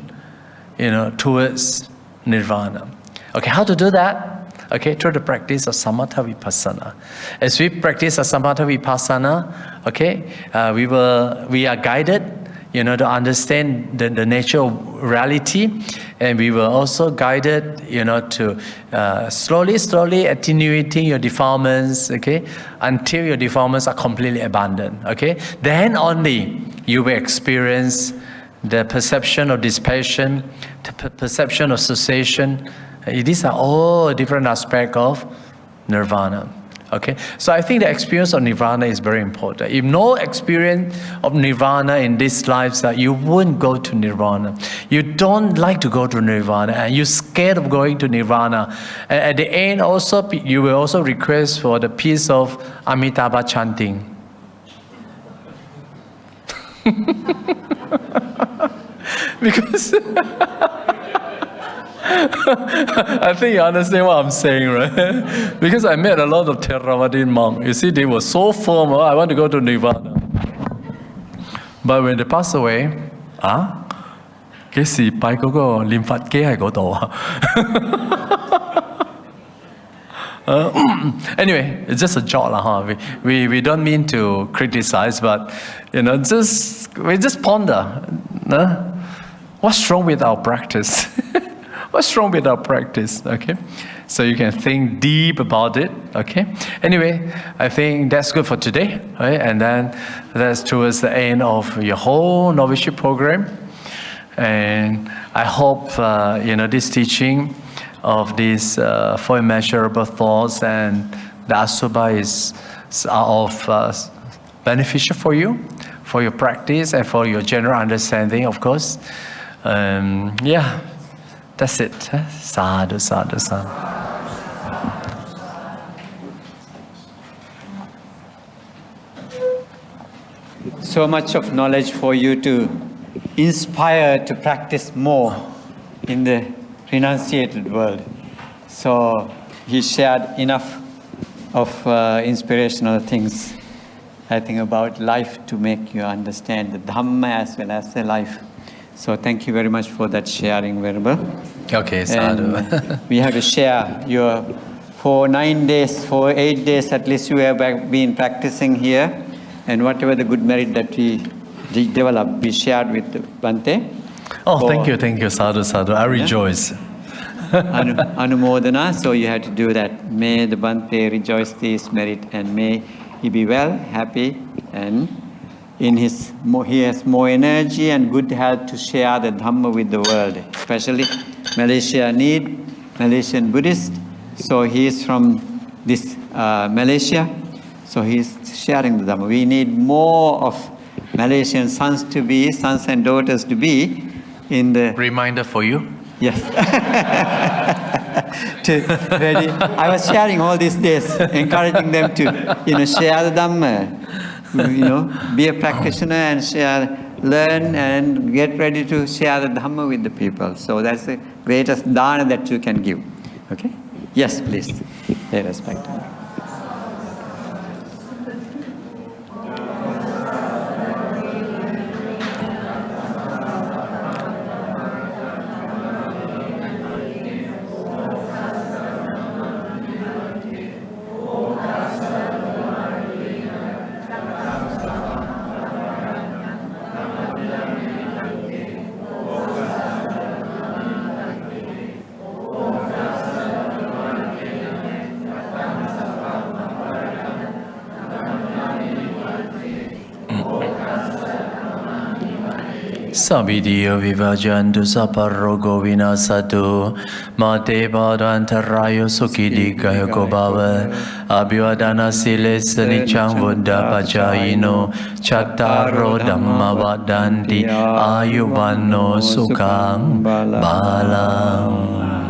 you know, towards nirvana. Okay, how to do that? Okay, through the practice of samatha vipassana. As we practice a samatha vipassana, okay, we are guided, you know, to understand the nature of reality, and we were also guided, you know, to slowly attenuating your defilements, okay, until your defilements are completely abandoned, okay. Then only you will experience the perception of dispassion, the perception of cessation. These are all different aspects of nirvana. Okay, so I think the experience of nirvana is very important. If no experience of nirvana in this life, you wouldn't go to nirvana. You don't like to go to nirvana, and you're scared of going to nirvana. And at the end, also you will also request for the peace of Amitabha chanting. Because I think you understand what I'm saying, right? Because I met a lot of Theravada monks. You see, they were so firm, oh, I want to go to Nirvana. But when they pass away, anyway, it's just a joke, we don't mean to criticize, but you know, we just ponder, what's wrong with our practice? What's wrong with our practice? Okay, so you can think deep about it. Okay. Anyway, I think that's good for today, right? And then that's towards the end of your whole novitiate program. And I hope you know, this teaching of these four immeasurable thoughts and the Asubha is of beneficial for you, for your practice, and for your general understanding, of course. Yeah. That's it. Sadhu, sadhu, sadhu. So much of knowledge for you to inspire to practice more in the renunciated world. So he shared enough of inspirational things, I think, about life to make you understand the Dhamma as well as the life. So thank you very much for that sharing, Venerable. Okay, sadhu. We have to share your, for 9 days, for 8 days at least you have been practicing here, and whatever the good merit that we developed, we shared with Bhante. Oh, thank you, sadhu, sadhu. I rejoice. Anumodana, so you have to do that. May the Bhante rejoice this merit, and may he be well, happy, and he has more energy and good health to share the Dhamma with the world. Especially Malaysia need Malaysian Buddhists. So he is from this Malaysia. So he is sharing the Dhamma. We need more of Malaysian sons and daughters to be in the... Reminder for you. Yes. Ready. I was sharing all these days, encouraging them to, share the Dhamma. Be a practitioner and share, learn and get ready to share the Dhamma with the people. So that's the greatest dana that you can give. Okay? Yes, please. Pay respect. Sabidiyo vivajantu saparrogo vinasatu mate badantarayo sukidikaya gobhava abhivadana sile sanichang buddha pachayino chattaro dhamma vadanti ayuvanno sukhang balang.